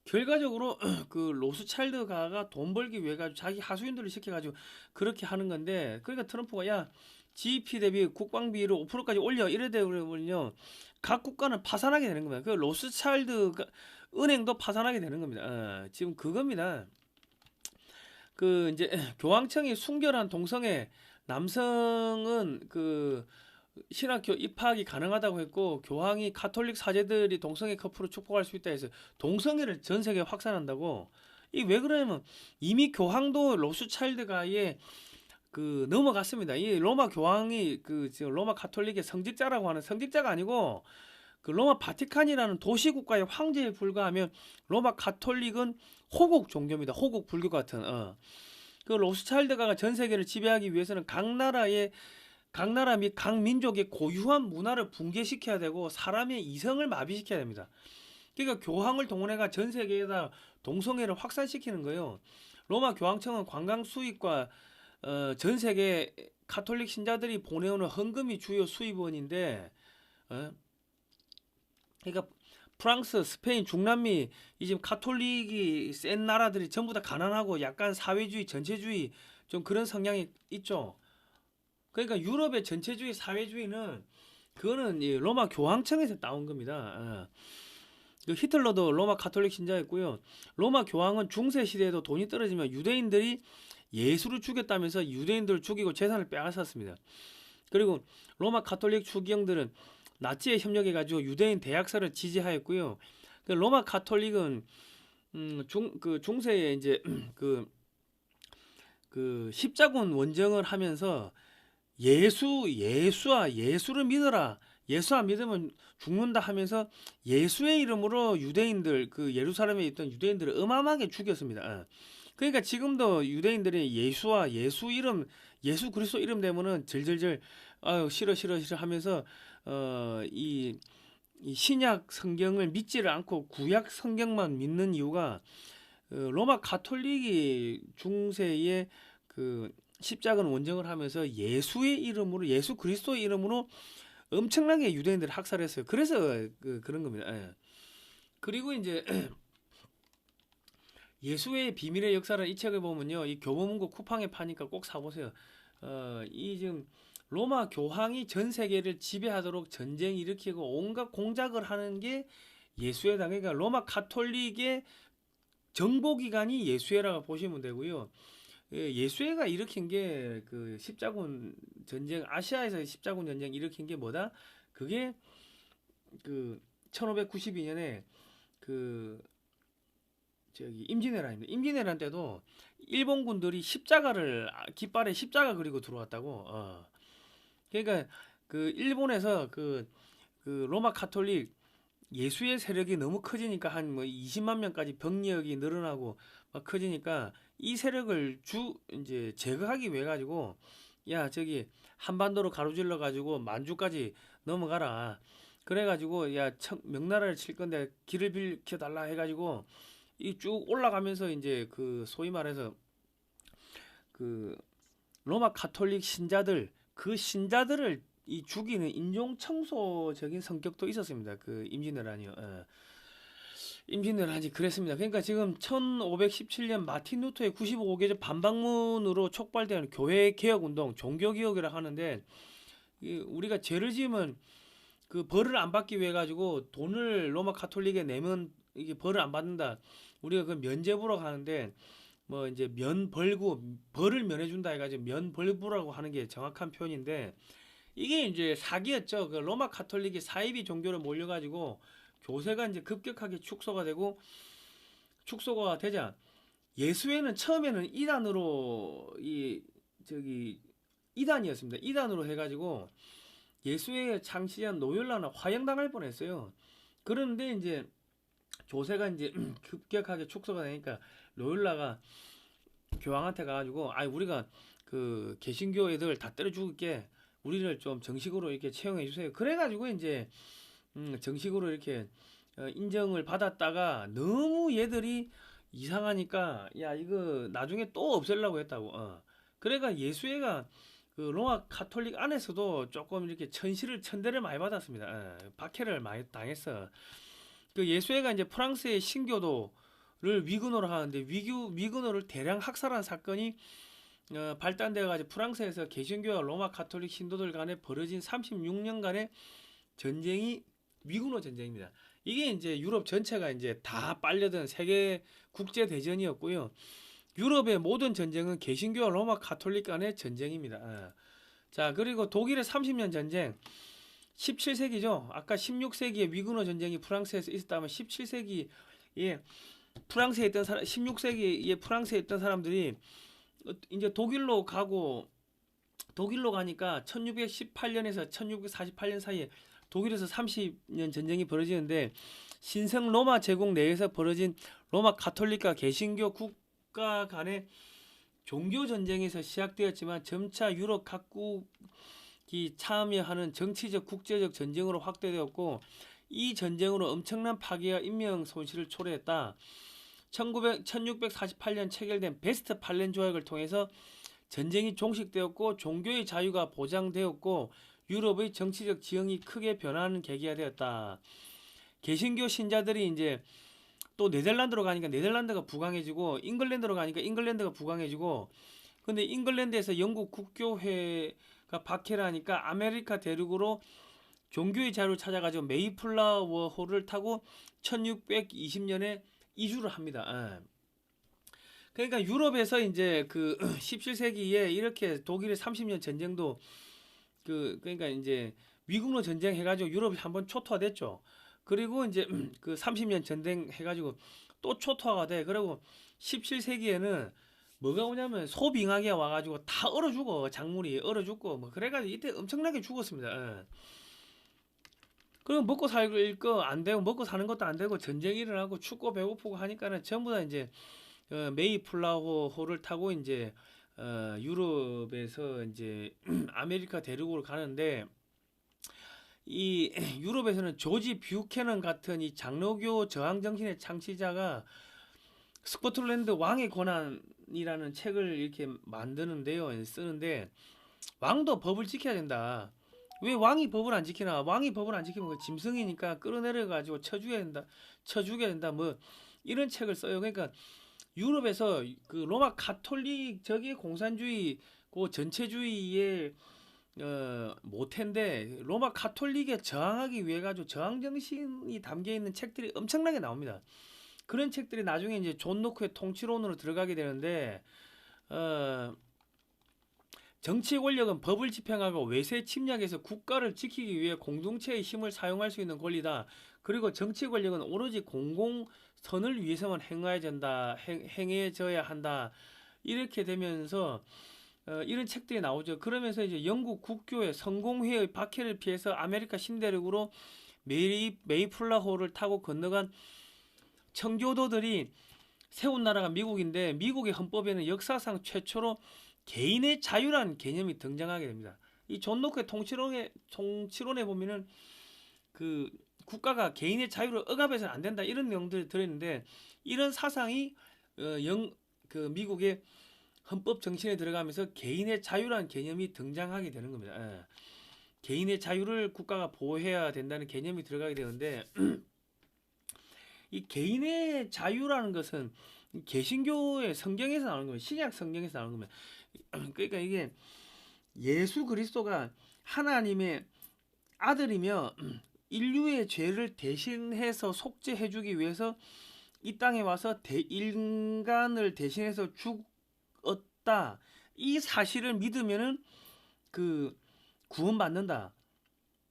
결과적으로 그 로스차일드가가 돈 벌기 위해 가지고 자기 하수인들을 시켜가지고 그렇게 하는 건데 그러니까 트럼프가 야 GDP 대비 국방비를 5%까지 올려 이래 되면요 각 국가는 파산하게 되는 겁니다. 그 로스차일드 은행도 파산하게 되는 겁니다. 지금 그겁니다. 그 이제 교황청이 순결한 동성애 남성은 그 신학교 입학이 가능하다고 했고 교황이 가톨릭 사제들이 동성애 커플을 축복할 수 있다 해서 동성애를 전 세계에 확산한다고 이 왜 그러냐면 이미 교황도 로스차일드가의 그 넘어갔습니다. 이 로마 교황이 그 지금 로마 가톨릭의 성직자라고 하는 성직자가 아니고 그 로마 바티칸이라는 도시 국가의 황제에 불과하면 로마 가톨릭은 호국 종교입니다. 호국 불교 같은 그 로스차일드가가 전 세계를 지배하기 위해서는 각 나라 및 각 민족의 고유한 문화를 붕괴시켜야 되고 사람의 이성을 마비시켜야 됩니다. 그러니까 교황을 동원해가 전 세계에다 동성애를 확산시키는 거예요. 로마 교황청은 관광 수입과 전 세계 가톨릭 신자들이 보내오는 헌금이 주요 수입원인데 그러니까 프랑스, 스페인, 중남미 이 지금 가톨릭이 센 나라들이 전부 다 가난하고 약간 사회주의, 전체주의 좀 그런 성향이 있죠. 그러니까 유럽의 전체주의, 사회주의는 그거는 이 로마 교황청에서 나온 겁니다. 그 히틀러도 로마 가톨릭 신자였고요. 로마 교황은 중세 시대에도 돈이 떨어지면 유대인들이 예수를 죽였다면서 유대인들을 죽이고 재산을 빼앗았습니다. 그리고 로마 가톨릭 추기경들은 나치에 협력해가지고 유대인 대학살을 지지하였고요. 그 로마 가톨릭은 중세에 이제 그 십자군 원정을 하면서 예수를 믿어라. 예수 안 믿으면 죽는다 하면서 예수의 이름으로 유대인들 그 예루살렘에 있던 유대인들을 어마어마하게 죽였습니다. 그러니까 지금도 유대인들이 예수와 예수 이름 예수 그리스도 이름 되면은 절절절 아유 싫어 하면서 이 신약 성경을 믿지를 않고 구약 성경만 믿는 이유가 로마 가톨릭이 중세에 그 십자군 원정을 하면서 예수의 이름으로 예수 그리스도의 이름으로 엄청나게 유대인들을 학살했어요. 그래서 그런 겁니다. 예. 그리고 이제 예수의 비밀의 역사를 이 책을 보면요, 이 교보문고 쿠팡에 파니까 꼭 사보세요. 이 지금 로마 교황이 전 세계를 지배하도록 전쟁 일으키고 온갖 공작을 하는 게 예수회다. 그러니까 로마 가톨릭의 정보기관이 예수회라고 보시면 되고요. 예수회가 일으킨 게 그 십자군 전쟁, 아시아에서 십자군 전쟁 일으킨 게 뭐다? 그게 그 1592년에 그 저기 임진왜란인데 임진왜란 때도 일본군들이 십자가를 깃발에 십자가 그리고 들어왔다고. 그러니까 그 일본에서 그 로마 가톨릭 예수의 세력이 너무 커지니까 한 뭐 20만 명까지 병력이 늘어나고 막 커지니까 이 세력을 이제 제거하기 위해 가지고 야 저기 한반도로 가로질러 가지고 만주까지 넘어가라. 그래 가지고 야 명나라를 칠 건데 길을 비켜 달라 해 가지고 이 쭉 올라가면서 이제 그 소위 말해서 그 로마 가톨릭 신자들 그 신자들을 이 죽이는 인종 청소적인 성격도 있었습니다. 그 임진왜란이요. 임진왜란이 그랬습니다. 그러니까 지금 1517년 마틴 루터의 95개조 반박문으로 촉발되는 교회 개혁 운동, 종교 개혁이라 하는데 우리가 죄를 지으면 그 벌을 안 받기 위해 가지고 돈을 로마 가톨릭에 내면 이게 벌을 안 받는다. 우리가 그 면죄부라고 하는데 뭐 이제 면벌구 벌을 면해준다 해가지고 면벌부라고 하는 게 정확한 표현인데 이게 이제 사기였죠. 그 로마 가톨릭이 사이비 종교로 몰려가지고 교세가 이제 급격하게 축소가 되자 예수회는 처음에는 이단이었습니다. 이단으로 해가지고 예수회 창시한 노열라는 화형당할 뻔했어요. 그런데 이제 조세가 이제 급격하게 축소가 되니까 로열라가 교황한테 가가지고 우리가 그 개신교 애들 다 때려 죽을게 우리를 좀 정식으로 이렇게 채용해 주세요. 그래가지고 이제 정식으로 이렇게 인정을 받았다가 너무 얘들이 이상하니까 야 이거 나중에 또 없애려고 했다고. 그래가 예수회가 그 로마 가톨릭 안에서도 조금 이렇게 천대를 많이 받았습니다. 박해를 많이 당했어. 그 예수회가 이제 프랑스의 신교도를 위근호로 하는데 위근호를 대량 학살한 사건이 발단되어 가지고 프랑스에서 개신교와 로마 가톨릭 신도들 간에 벌어진 36년간의 전쟁이 위근호 전쟁입니다. 이게 이제 유럽 전체가 이제 다 빨려든 세계 국제 대전이었고요. 유럽의 모든 전쟁은 개신교와 로마 가톨릭 간의 전쟁입니다. 자, 그리고 독일의 30년 전쟁 17세기죠. 아까 16세기에 위근호 전쟁이 프랑스에서 있었다면 17세기에 프랑스에 있던 16세기에 프랑스에 있던 사람들이 이제 독일로 가니까 1618년에서 1648년 사이에 독일에서 30년 전쟁이 벌어지는데 신성 로마 제국 내에서 벌어진 로마 가톨릭과 개신교 국가 간의 종교 전쟁에서 시작되었지만 점차 유럽 각국이 참여하는 정치적 국제적 전쟁으로 확대되었고 이 전쟁으로 엄청난 파괴와 인명 손실을 초래했다. 1648년 체결된 베스트팔렌 조약을 통해서 전쟁이 종식되었고 종교의 자유가 보장되었고 유럽의 정치적 지형이 크게 변하는 계기가 되었다. 개신교 신자들이 이제 또 네덜란드로 가니까 네덜란드가 부강해지고 잉글랜드로 가니까 잉글랜드가 부강해지고 근데 잉글랜드에서 영국 국교회가 박해를 하니까 아메리카 대륙으로 종교의 자유를 찾아가지고 메이플라워 호를 타고 1620년에 이주를 합니다. 예. 그러니까 유럽에서 이제 그 17세기에 이렇게 독일의 30년 전쟁도 그러니까 이제 위국로 전쟁 해가지고 유럽이 한번 초토화됐죠. 그리고 이제 그 30년 전쟁 해가지고 또 초토화가 돼. 그리고 17세기에는 뭐가 오냐면 소빙하게 와가지고 다 얼어 죽어. 작물이 얼어 죽고 뭐 그래가지고 이때 엄청나게 죽었습니다. 예. 그리고 먹고 살 거 안 되고 먹고 사는 것도 안 되고 전쟁이 일어나고 춥고 배고프고 하니까는 전부 다 이제 메이플라워호를 타고 이제 유럽에서 이제 아메리카 대륙으로 가는데 이 유럽에서는 조지 뷰캐넌 같은 이 장로교 저항 정신의 창시자가 스코틀랜드 왕의 권한이라는 책을 이렇게 만드는데요. 쓰는데 왕도 법을 지켜야 된다. 왜 왕이 법을 안 지키나? 왕이 법을 안 지키면 그 짐승이니까 끌어내려 가지고 쳐죽여야 된다. 쳐죽여야 된다. 뭐 이런 책을 써요. 그러니까 유럽에서 그 로마 가톨릭 저기 공산주의 그 전체주의의 모태인데 로마 가톨릭에 저항하기 위해 가지고 저항 정신이 담겨 있는 책들이 엄청나게 나옵니다. 그런 책들이 나중에 이제 존 노크의 통치론으로 들어가게 되는데 정치 권력은 법을 집행하고 외세 침략에서 국가를 지키기 위해 공동체의 힘을 사용할 수 있는 권리다. 그리고 정치 권력은 오로지 공공선을 위해서만 행해져야 한다. 이렇게 되면서 이런 책들이 나오죠. 그러면서 이제 영국 국교의 성공회의 박해를 피해서 아메리카 신대륙으로 메이플라호를 타고 건너간 청교도들이 세운 나라가 미국인데 미국의 헌법에는 역사상 최초로 개인의 자유라는 개념이 등장하게 됩니다. 이 존 노크의 통치론에 보면은 그 국가가 개인의 자유를 억압해서는 안 된다 이런 내용들이 들어있는데 이런 사상이 그 미국의 헌법 정신에 들어가면서 개인의 자유라는 개념이 등장하게 되는 겁니다. 개인의 자유를 국가가 보호해야 된다는 개념이 들어가게 되는데 이 개인의 자유라는 것은 개신교의 성경에서 나오는 거예요. 신약 성경에서 나오는 겁니다. 그러니까 이게 예수 그리스도가 하나님의 아들이며 인류의 죄를 대신해서 속죄해주기 위해서 이 땅에 와서 인간을 대신해서 죽었다. 이 사실을 믿으면은 그 구원받는다.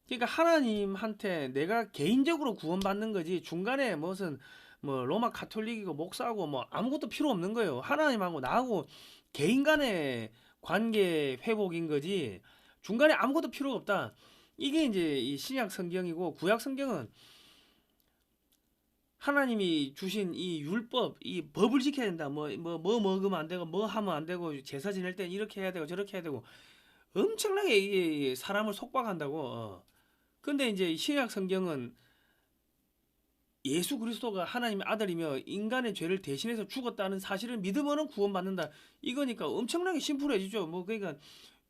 그러니까 하나님한테 내가 개인적으로 구원받는 거지 중간에 무슨 뭐 로마 가톨릭이고 목사고 뭐 아무것도 필요 없는 거예요. 하나님하고 나하고 개인 간의 관계 회복인 거지 중간에 아무것도 필요가 없다. 이게 이제 이 신약 성경이고 구약 성경은 하나님이 주신 이 율법, 이 법을 지켜야 된다. 뭐 먹으면 안 되고 뭐 하면 안 되고 제사 지낼 땐 이렇게 해야 되고 저렇게 해야 되고 엄청나게 이게 사람을 속박한다고. 근데 이제 신약 성경은 예수 그리스도가 하나님의 아들이며 인간의 죄를 대신해서 죽었다는 사실을 믿으면은 구원받는다. 이거니까 엄청나게 심플해지죠. 뭐 그러니까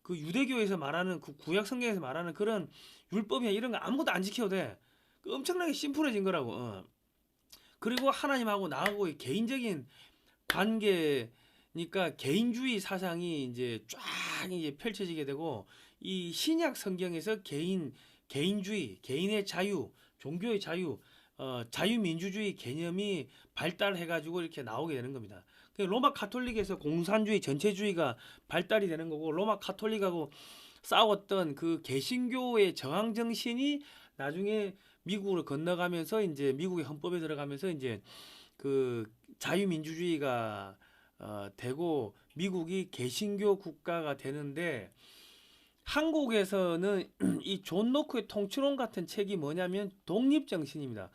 그 유대교에서 말하는 그 구약 성경에서 말하는 그런 율법이나 이런 거 아무것도 안 지켜도 돼. 엄청나게 심플해진 거라고. 그리고 하나님하고 나하고 개인적인 관계니까 개인주의 사상이 이제 쫙 이제 펼쳐지게 되고 이 신약 성경에서 개인주의, 개인의 자유, 종교의 자유, 자유민주주의 개념이 발달해가지고 이렇게 나오게 되는 겁니다. 로마 가톨릭에서 공산주의, 전체주의가 발달이 되는 거고 로마 가톨릭하고 싸웠던 그 개신교의 저항 정신이 나중에 미국으로 건너가면서 이제 미국의 헌법에 들어가면서 이제 그 자유민주주의가 되고 미국이 개신교 국가가 되는데 한국에서는 이 존 노크의 통치론 같은 책이 뭐냐면 독립정신입니다.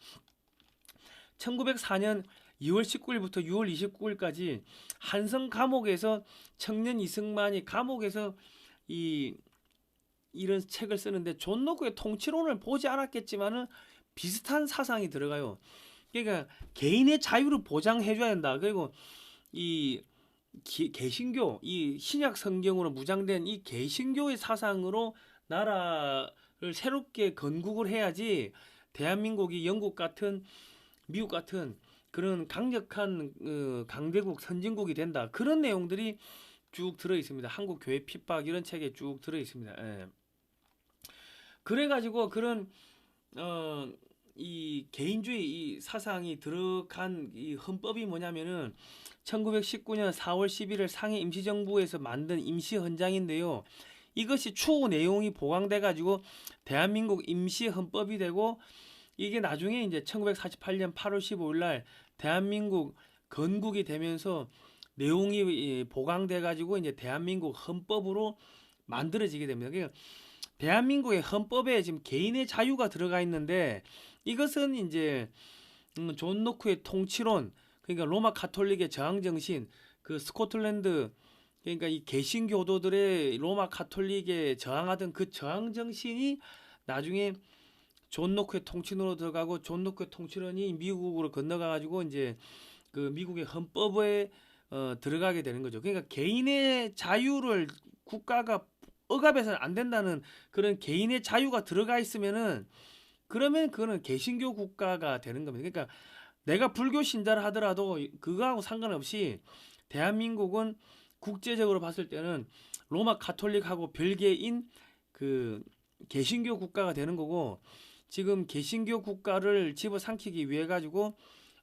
1904년 2월 19일부터 6월 29일까지 한성 감옥에서 청년 이승만이 감옥에서 이런 책을 쓰는데 존 노크의 통치론을 보지 않았겠지만은 비슷한 사상이 들어가요. 그러니까 개인의 자유를 보장해줘야 된다. 그리고 이 개신교, 이 신약 성경으로 무장된 이 개신교의 사상으로 나라를 새롭게 건국을 해야지 대한민국이 영국 같은 미국 같은 그런 강력한 강대국 선진국이 된다. 그런 내용들이 쭉 들어 있습니다. 한국 교회 핍박 이런 책에 쭉 들어 있습니다. 예. 그래가지고 그런 이 개인주의 이 사상이 들어간 이 헌법이 뭐냐면은 1919년 4월 11일 상해 임시정부에서 만든 임시헌장인데요. 이것이 추후 내용이 보강돼 가지고 대한민국 임시헌법이 되고 이게 나중에 이제 1948년 8월 15일 날 대한민국 건국이 되면서 내용이 보강돼 가지고 이제 대한민국 헌법으로 만들어지게 됩니다. 그러니까 대한민국의 헌법에 지금 개인의 자유가 들어가 있는데 이것은 이제 존 노크의 통치론, 그러니까 로마 가톨릭의 저항 정신, 그 스코틀랜드, 그러니까 이 개신교도들의 로마 가톨릭에 저항하던 그 저항 정신이 나중에 존 노크의 통치론으로 들어가고 존 노크의 통치론이 미국으로 건너가 가지고 이제 그 미국의 헌법에 들어가게 되는 거죠. 그러니까 개인의 자유를 국가가 억압해서는 안 된다는 그런 개인의 자유가 들어가 있으면은 그러면 그거는 개신교 국가가 되는 겁니다. 그러니까 내가 불교 신자를 하더라도 그거하고 상관없이 대한민국은 국제적으로 봤을 때는 로마 가톨릭하고 별개인 그 개신교 국가가 되는 거고, 지금 개신교 국가를 집어삼키기 위해 가지고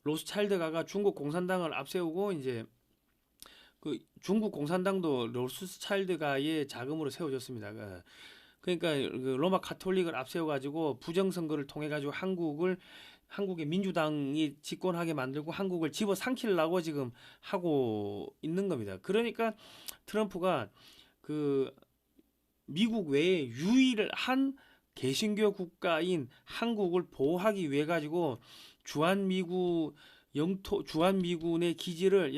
로스차일드가 중국 공산당을 앞세우고 이제 그 중국 공산당도 로스차일드가의 자금으로 세워졌습니다. 그러니까 그 로마 가톨릭을 앞세워 가지고 부정선거를 통해 가지고 한국의 민주당이 집권하게 만들고 한국을 집어삼키려고 지금 하고 있는 겁니다. 그러니까 트럼프가 그 미국 외에 유일한 개신교 국가인 한국을 보호하기 위해 가지고 주한미군의 기지를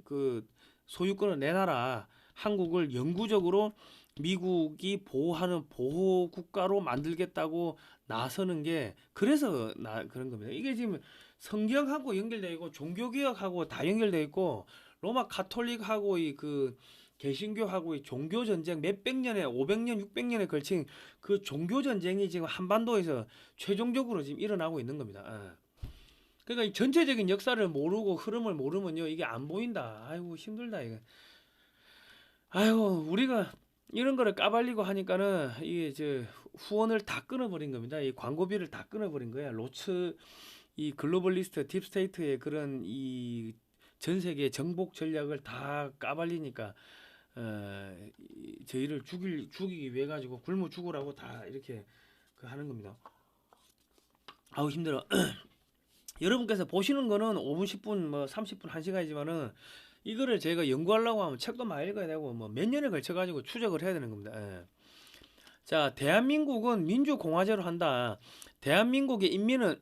그 소유권을 내놔라. 한국을 영구적으로 미국이 보호하는 보호 국가로 만들겠다고 나서는 게 그래서 그런 겁니다. 이게 지금 성경하고 연결되어 있고 종교개혁하고 다 연결되어 있고 로마 가톨릭하고 이 그 개신교하고 이 종교 전쟁 몇백 년에 500년 600년에 걸친 그 종교 전쟁이 지금 한반도에서 최종적으로 지금 일어나고 있는 겁니다. 그러니까 이 전체적인 역사를 모르고 흐름을 모르면요 이게 안 보인다. 아이고 힘들다 이거. 아이고 우리가 이런 거를 까발리고 하니까는 이게 후원을 다 끊어버린 겁니다. 이 광고비를 다 끊어버린 거야. 이 글로벌리스트 딥스테이트의 그런 이 전 세계 정복 전략을 다 까발리니까 저희를 죽이기 위해 가지고 굶어 죽으라고 다 이렇게 하는 겁니다. 아우 힘들어. 여러분께서 보시는 거는 5분, 10분, 뭐 30분, 1시간이지만은 이거를 제가 연구하려고 하면 책도 많이 읽어야 되고 뭐 몇 년에 걸쳐 가지고 추적을 해야 되는 겁니다. 자, 대한민국은 민주공화제로 한다. 대한민국의 인민은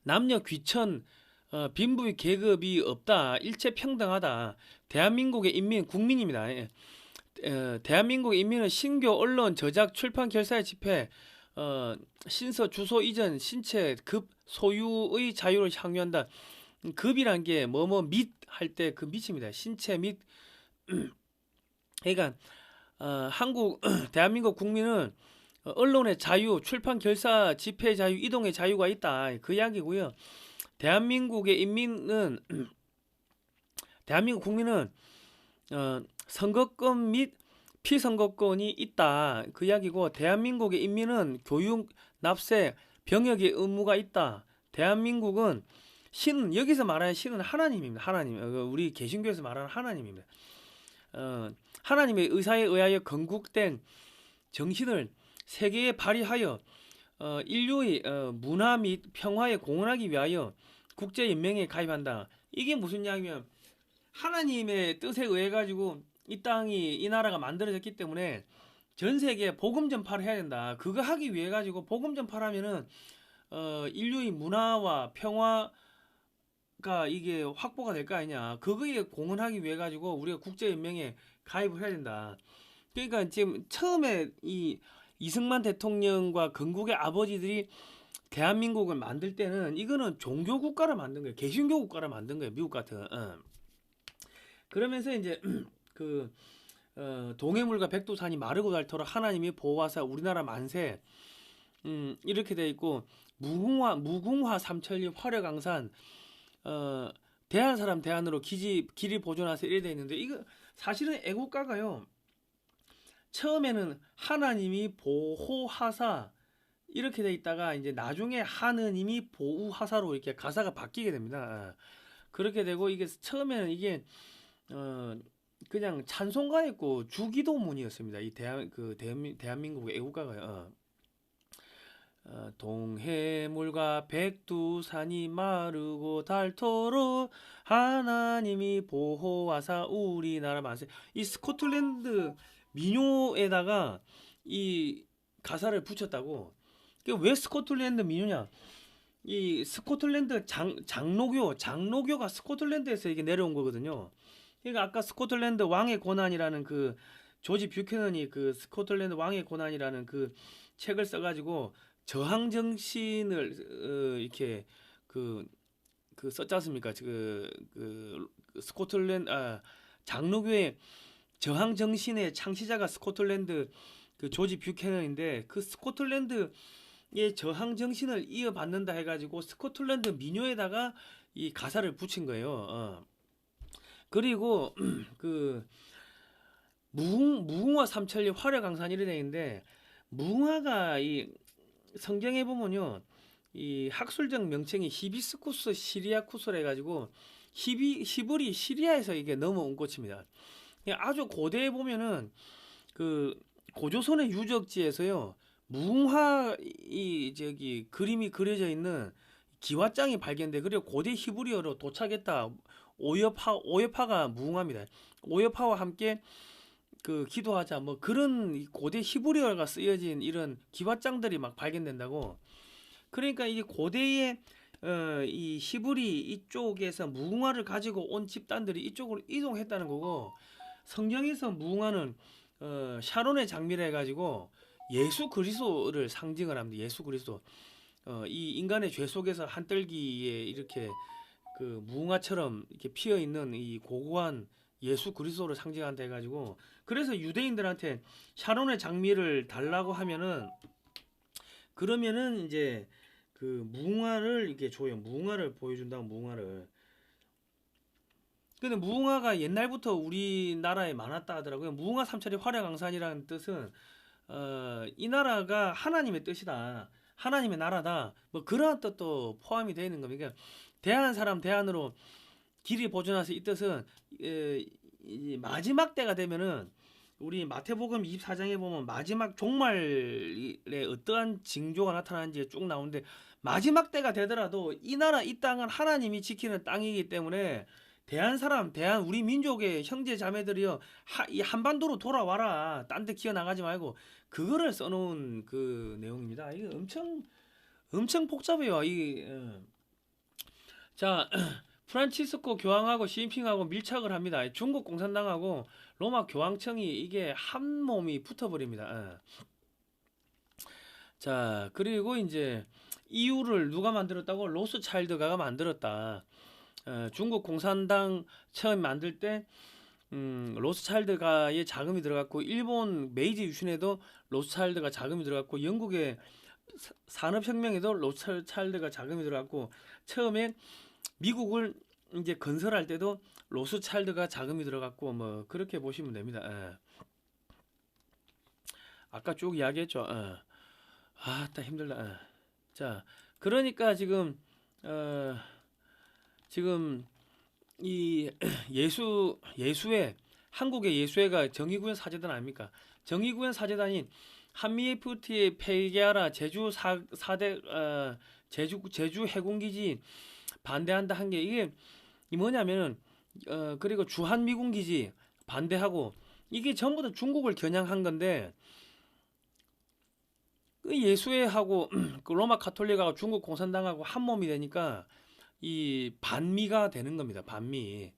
남녀 귀천 빈부의 계급이 없다. 일체평등하다. 대한민국의 인민 국민입니다. 대한민국의 인민은 신교, 언론, 저작, 출판, 결사의 집회, 신서, 주소 이전, 신체, 급, 소유의 자유를 향유한다. 급이란 게 및 할 때 그 밑입니다. 신체 및 그러니까 대한민국 국민은 언론의 자유, 출판, 결사, 집회 자유, 이동의 자유가 있다. 그 이야기고요. 대한민국 국민은 선거권 및 피선거권이 있다. 그 이야기고 대한민국의 인민은 교육, 납세, 병역의 의무가 있다. 대한민국은 여기서 말하는 신은 하나님입니다. 하나님. 우리 개신교에서 말하는 하나님입니다. 하나님의 의사에 의하여 건국된 정신을 세계에 발휘하여 인류의 문화 및 평화에 공헌하기 위하여 국제연맹에 가입한다. 이게 무슨 이야기냐면 하나님의 뜻에 의해 가지고 이 나라가 만들어졌기 때문에 전 세계에 복음 전파를 해야 된다. 그거 하기 위해 가지고 복음 전파를 하면은 인류의 문화와 평화가 이게 확보가 될 거 아니냐. 그거에 공헌하기 위해 가지고 우리가 국제연맹에 가입을 해야 된다. 그러니까 지금 처음에 이 이승만 대통령과 건국의 아버지들이 대한민국을 만들 때는 이거는 종교 국가를 만든 거예요. 개신교 국가를 만든 거예요. 미국 같은. 그러면서 이제 동해물과 백두산이 마르고 닳도록 하나님이 보호하사 우리나라 만세 이렇게 돼 있고 무궁화 삼천리 화려강산 대한 사람 대한으로 길이 보존하세요 이래 돼 있는데 이거 사실은 애국가가요. 처음에는 하나님이 보호하사 이렇게 돼 있다가 이제 나중에 하느님이 보호하사로 이렇게 가사가 바뀌게 됩니다. 그렇게 되고 이게 처음에는 이게 어 그냥 찬송가였고 주기도문이었습니다. 이 대한민국의 애국가가요. 동해물과 백두산이 마르고 닳도록 하나님이 보호하사 우리나라 만세. 이 스코틀랜드 민요에다가 이 가사를 붙였다고. 왜 스코틀랜드 민요냐? 이 스코틀랜드 장로교가 스코틀랜드에서 이게 내려온 거거든요. 그러니까 아까 스코틀랜드 왕의 고난이라는 그 조지 뷰캐넌이 그 스코틀랜드 왕의 고난이라는 그 책을 써가지고 저항 정신을 이렇게 썼지 않습니까? 스코틀랜드 장로교의 저항 정신의 창시자가 스코틀랜드 그 조지 뷰캐넌인데 그 스코틀랜드의 저항 정신을 이어받는다 해가지고 스코틀랜드 민요에다가 이 가사를 붙인 거예요. 그리고 그 무궁화 삼천리 화려강산 이래 되는데 무궁화가 이 성경에 보면요 이 학술적 명칭이 히비스쿠스 시리아쿠스라 해가지고 히브리 시리아에서 이게 넘어온 꽃입니다. 아주 고대에 보면은 그 고조선의 유적지에서요 무궁화 이 저기 그림이 그려져 있는 기와장이 발견돼. 그리고 고대 히브리어로 도착했다. 오여파가 무궁화입니다. 오여파와 함께 그 기도하자 뭐 그런 고대 히브리어가 쓰여진 이런 기와장들이 막 발견된다고. 그러니까 이게 고대의 이 히브리 이쪽에서 무궁화를 가지고 온 집단들이 이쪽으로 이동했다는 거고, 성경에서 무궁화는 샤론의 장미라 해가지고 예수 그리스도를 상징을 합니다. 예수 그리스도. 이 인간의 죄 속에서 한떨기에 이렇게 그 무궁화처럼 이렇게 피어 있는 이 고고한 예수 그리스도를 상징한다 해가지고, 그래서 유대인들한테 샤론의 장미를 달라고 하면은 그러면은 이제 그 무궁화를 이렇게 줘요. 무궁화를 보여준다고 무궁화를. 근데 무궁화가 옛날부터 우리나라에 많았다 하더라고요. 무궁화 삼천리 화려강산이라는 뜻은 이 나라가 하나님의 뜻이다. 하나님의 나라다. 뭐 그러한 뜻도 포함이 되어 있는 겁니다. 그러니까 대하는 사람 대안으로 길이 보존하서 이 뜻은 이 마지막 때가 되면은 우리 마태복음 24장에 보면 마지막 종말에 어떠한 징조가 나타나는지 쭉 나오는데, 마지막 때가 되더라도 이 나라 이 땅은 하나님이 지키는 땅이기 때문에 대한 우리 민족의 형제 자매들이여 이 한반도로 돌아와라. 딴 데 기어 나가지 말고, 그거를 써놓은 그 내용입니다. 이거 엄청 복잡해요. 자, 프란치스코 교황하고 시진핑하고 밀착을 합니다. 중국 공산당하고 로마 교황청이 이게 한 몸이 붙어버립니다. 자, 그리고 이제 EU를 누가 만들었다고? 로스차일드가 만들었다. 중국 공산당 처음 만들 때 로스차일드가의 자금이 들어갔고, 일본 메이지 유신에도 로스차일드가 자금이 들어갔고, 영국의 산업혁명에도 로스차일드가 자금이 들어갔고, 처음에 미국을 이제 건설할 때도 로스차일드가 자금이 들어갔고, 뭐 그렇게 보시면 됩니다. 아까 쭉 이야기했죠. 딱 힘들다. 자, 그러니까 지금 이 예수회, 한국의 예수회가 정의구현 사재단 아닙니까? 정의구현 사재단인 한미 FTA 폐기하라, 제주 해군기지 반대한다 한 게, 이게 뭐냐면은 그리고 주한미군기지 반대하고, 이게 전부 다 중국을 겨냥한 건데, 그 예수회하고 그 로마 가톨릭하고 중국 공산당하고 한 몸이 되니까 이 반미가 되는 겁니다. 반미.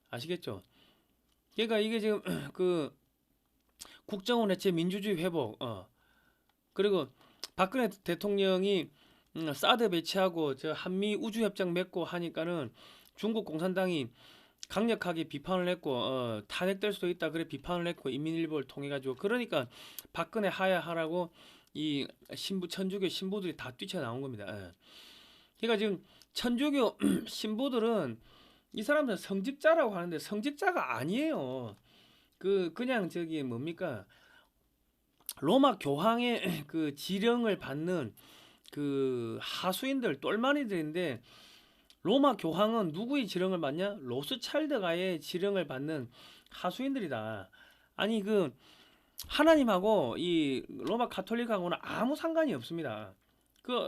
아시겠죠? 그러니까 이게 지금 그 국정원 해체, 민주주의 회복, 그리고 박근혜 대통령이 사드 배치하고 저 한미 우주협정 맺고 하니까는 중국 공산당이 강력하게 비판을 했고, 탄핵될 수도 있다 그래 비판을 했고, 인민일보를 통해 가지고, 그러니까 박근혜 하야하라고 이 천주교 신부들이 다 뛰쳐나온 겁니다. 그러니까 지금 천주교 신부들은 이 사람들은 성직자라고 하는데 성직자가 아니에요. 그냥 저기 뭡니까? 로마 교황의 그 지령을 받는 그 하수인들 똘마니들인데 로마 교황은 누구의 지령을 받냐? 로스차일드가의 지령을 받는 하수인들이다. 아니 그 하나님하고 이 로마 가톨릭하고는 아무 상관이 없습니다.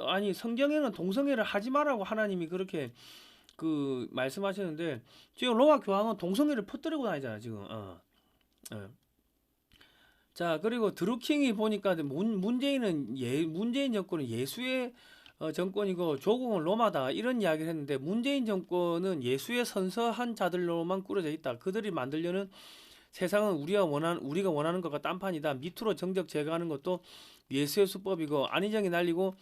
아니 성경에는 동성애를 하지 말라고 하나님이 그렇게 그 말씀하셨는데 지금 로마 교황은 동성애를 퍼뜨리고 다니잖아 지금. 어. 자 그리고 드루킹이 보니까 문재인 정권은 예수의 정권이고 조국은 로마다 이런 이야기를 했는데 문재인 정권은 예수의 선서한 자들로만 꾸려져 있다. 그들이 만들려는 세상은 우리가 원하는 것과 딴판이다. 밑으로 정적 제거하는 것도 예수의 수법이고 안희정이 날리고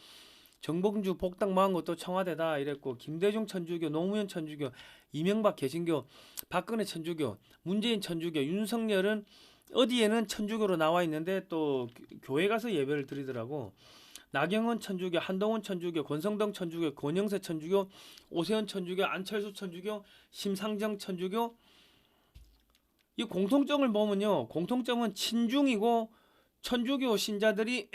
정봉주 복당 망한 것도 청와대다 이랬고 김대중 천주교, 노무현 천주교, 이명박 개신교, 박근혜 천주교, 문재인 천주교, 윤석열은 어디에는 천주교로 나와 있는데 또 교회 가서 예배를 드리더라고. 나경원 천주교, 한동훈 천주교, 권성동 천주교, 권영세 천주교, 오세훈 천주교, 안철수 천주교, 심상정 천주교. 이 공통점을 보면요. 공통점은 친중이고 천주교 신자들이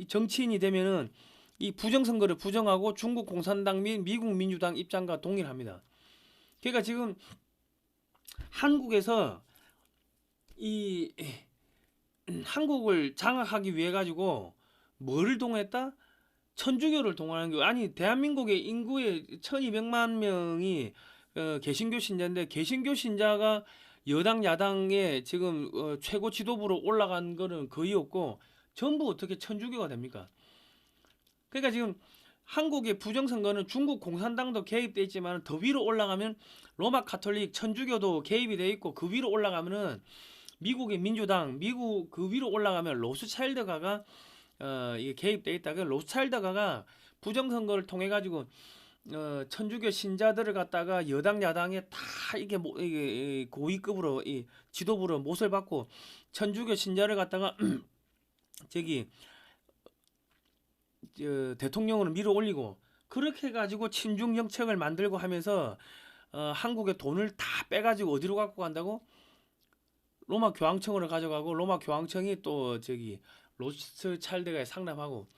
정치인이 되면은 이 부정선거를 부정하고 중국 공산당 및 미국 민주당 입장과 동일합니다. 그러니까 지금 한국에서 이 한국을 장악하기 위해 가지고 뭐를 동원했다? 천주교를 동원하는 거. 아니 대한민국의 인구의 1200만 명이 개신교 신자인데 개신교 신자가 여당 야당의 지금 최고 지도부로 올라간 거는 거의 없고 전부 어떻게 천주교가 됩니까? 그러니까 지금 한국의 부정선거는 중국 공산당도 개입돼 있지만 더 위로 올라가면 로마 가톨릭 천주교도 개입이 돼 있고 그 위로 올라가면은 미국의 민주당 미국 그 위로 올라가면 로스차일드가가 이게 개입돼 있다. 그 로스차일드가가 부정선거를 통해 가지고 천주교 신자들을 갖다가 여당 야당에 다 이게 고위급으로 이 지도부로 못을 받고 천주교 신자를 갖다가 저기 대통령으로 밀어 올리고 그렇게 해가지고 친중 정책을 만들고 하면서 한국의 돈을 다 빼가지고 어디로 갖고 간다고? 로마 교황청으로 가져가고 로마 교황청이 또 저기 로스차일드가에 상납하고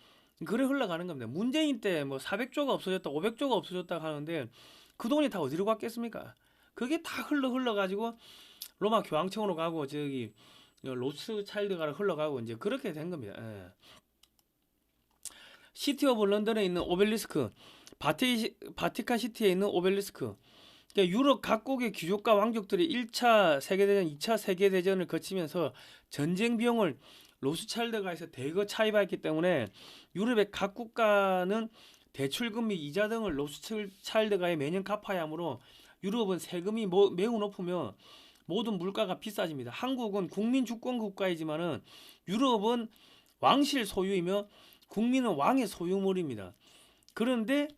그래 흘러가는 겁니다. 문재인 때 뭐 400조가 없어졌다, 500조가 없어졌다 하는데 그 돈이 다 어디로 갔겠습니까? 그게 다 흘러가지고 로마 교황청으로 가고 저기 로스차일드가로 흘러가고 이제 그렇게 된 겁니다. 예. 시티 오브 런던에 있는 오벨리스크, 바티칸 시티에 있는 오벨리스크. 그러니까 유럽 각국의 귀족과 왕족들이 1차 세계대전, 2차 세계대전을 거치면서 전쟁 비용을 로스차일드가에서 대거 차입했기 때문에 유럽의 각 국가는 대출금 및 이자 등을 로스차일드가에 매년 갚아야 하므로 유럽은 세금이 매우 높으며 모든 물가가 비싸집니다. 한국은 국민 주권 국가이지만은 유럽은 왕실 소유이며 국민은 왕의 소유물입니다. 그런데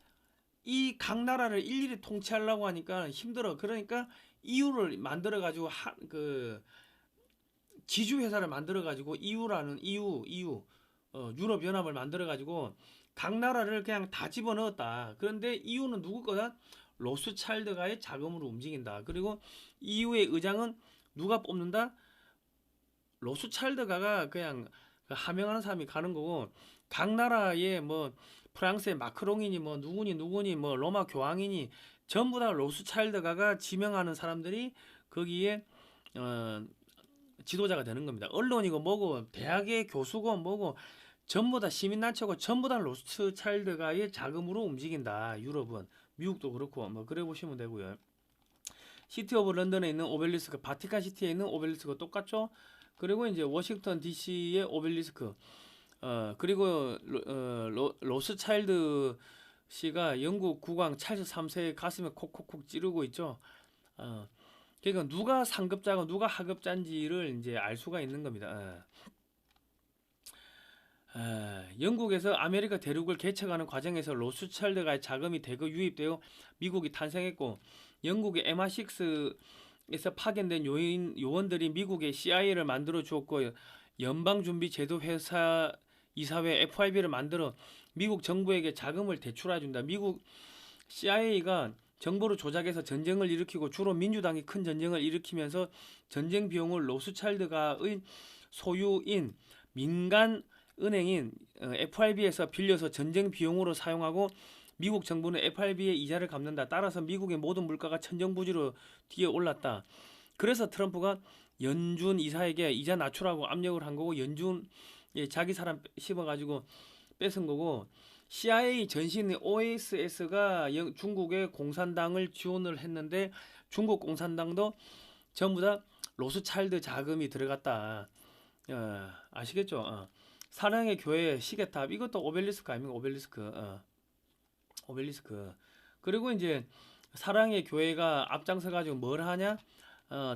이 각 나라를 일일이 통치하려고 하니까 힘들어. 그러니까 EU를 만들어 가지고 지주 회사를 만들어 가지고 EU라는 EU 유럽 연합을 만들어 가지고 각 나라를 그냥 다 집어넣었다. 그런데 EU는 누구 거다? 로스차일드가의 자금으로 움직인다. 그리고 EU의 의장은 누가 뽑는다? 로스차일드가가 그냥 하명하는 사람이 가는 거고 각 나라의 뭐 프랑스의 마크롱이니 뭐 누구니 뭐 로마 교황이니 전부 다 로스차일드가가 지명하는 사람들이 거기에 지도자가 되는 겁니다. 언론이고 뭐고 대학의 교수고 뭐고 전부 다 시민단체고 전부 다 로스차일드가의 자금으로 움직인다. 유럽은 미국도 그렇고 뭐 그래 보시면 되고요. 시티 오브 런던에 있는 오벨리스크, 바티칸 시티에 있는 오벨리스크 똑같죠? 그리고 이제 워싱턴 DC의 오벨리스크. 그리고 로스차일드 씨가 영국 국왕 찰스 3세의 가슴에 콕콕콕 찌르고 있죠. 그러니까 누가 상급자고 누가 하급자인지를 이제 알 수가 있는 겁니다. 영국에서 아메리카 대륙을 개척하는 과정에서 로스차일드가의 자금이 대거 유입되어 미국이 탄생했고 영국의 MI6에서 파견된 요원들이 미국의 CIA를 만들어 주었고 연방준비제도회사 이사회 FIB를 만들어 미국 정부에게 자금을 대출해 준다. 미국 CIA가 정보를 조작해서 전쟁을 일으키고 주로 민주당이 큰 전쟁을 일으키면서 전쟁 비용을 로스차일드가의 소유인 민간 은행인 FRB에서 빌려서 전쟁 비용으로 사용하고 미국 정부는 FRB의 이자를 갚는다. 따라서 미국의 모든 물가가 천정부지로 뛰어 올랐다. 그래서 트럼프가 연준 이사에게 이자 낮추라고 압력을 한 거고 연준 자기 사람 씹어가지고 뺏은 거고 CIA 전신의 OSS가 중국의 공산당을 지원을 했는데 중국 공산당도 전부 다 로스차일드 자금이 들어갔다. 아시겠죠? 사랑의 교회 시계탑 이것도 오벨리스크 아닙니까? 오벨리스크. 그리고 이제 사랑의 교회가 앞장서 가지고 뭘 하냐?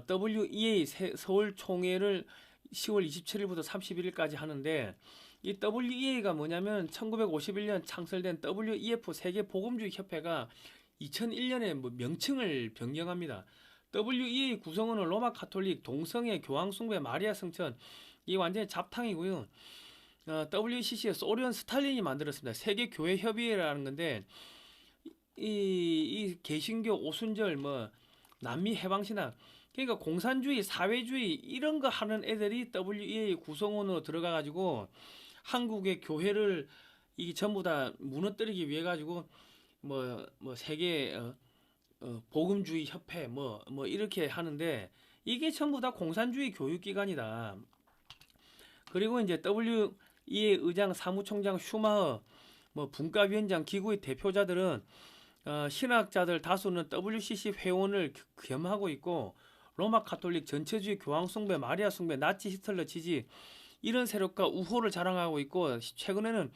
WEA 서울 총회를 10월 27일부터 31일까지 하는데 이 WEA가 뭐냐면 1951년 창설된 WEF 세계 복음주의 협회가 2001년에 명칭을 변경합니다. WEA 구성원은 로마 카톨릭, 동성애, 교황 숭배, 마리아 성천 이 완전히 잡탕이고요. WCC의 소련 스탈린이 만들었습니다. 세계 교회 협의회라는 건데 이 개신교, 오순절, 남미 해방신학 그러니까 공산주의, 사회주의 이런 거 하는 애들이 WEA 구성원으로 들어가 가지고 한국의 교회를 이게 전부 다 무너뜨리기 위해 가지고 세계 복음주의 협회 이렇게 하는데 이게 전부 다 공산주의 교육기관이다. 그리고 이제 WEA 의장, 사무총장 슈마허, 분과위원장, 기구의 대표자들은 신학자들 다수는 WCC 회원을 겸하고 있고 로마 카톨릭 전체주의 교황 숭배, 마리아 숭배, 나치 히틀러 지지 이런 세력과 우호를 자랑하고 있고 최근에는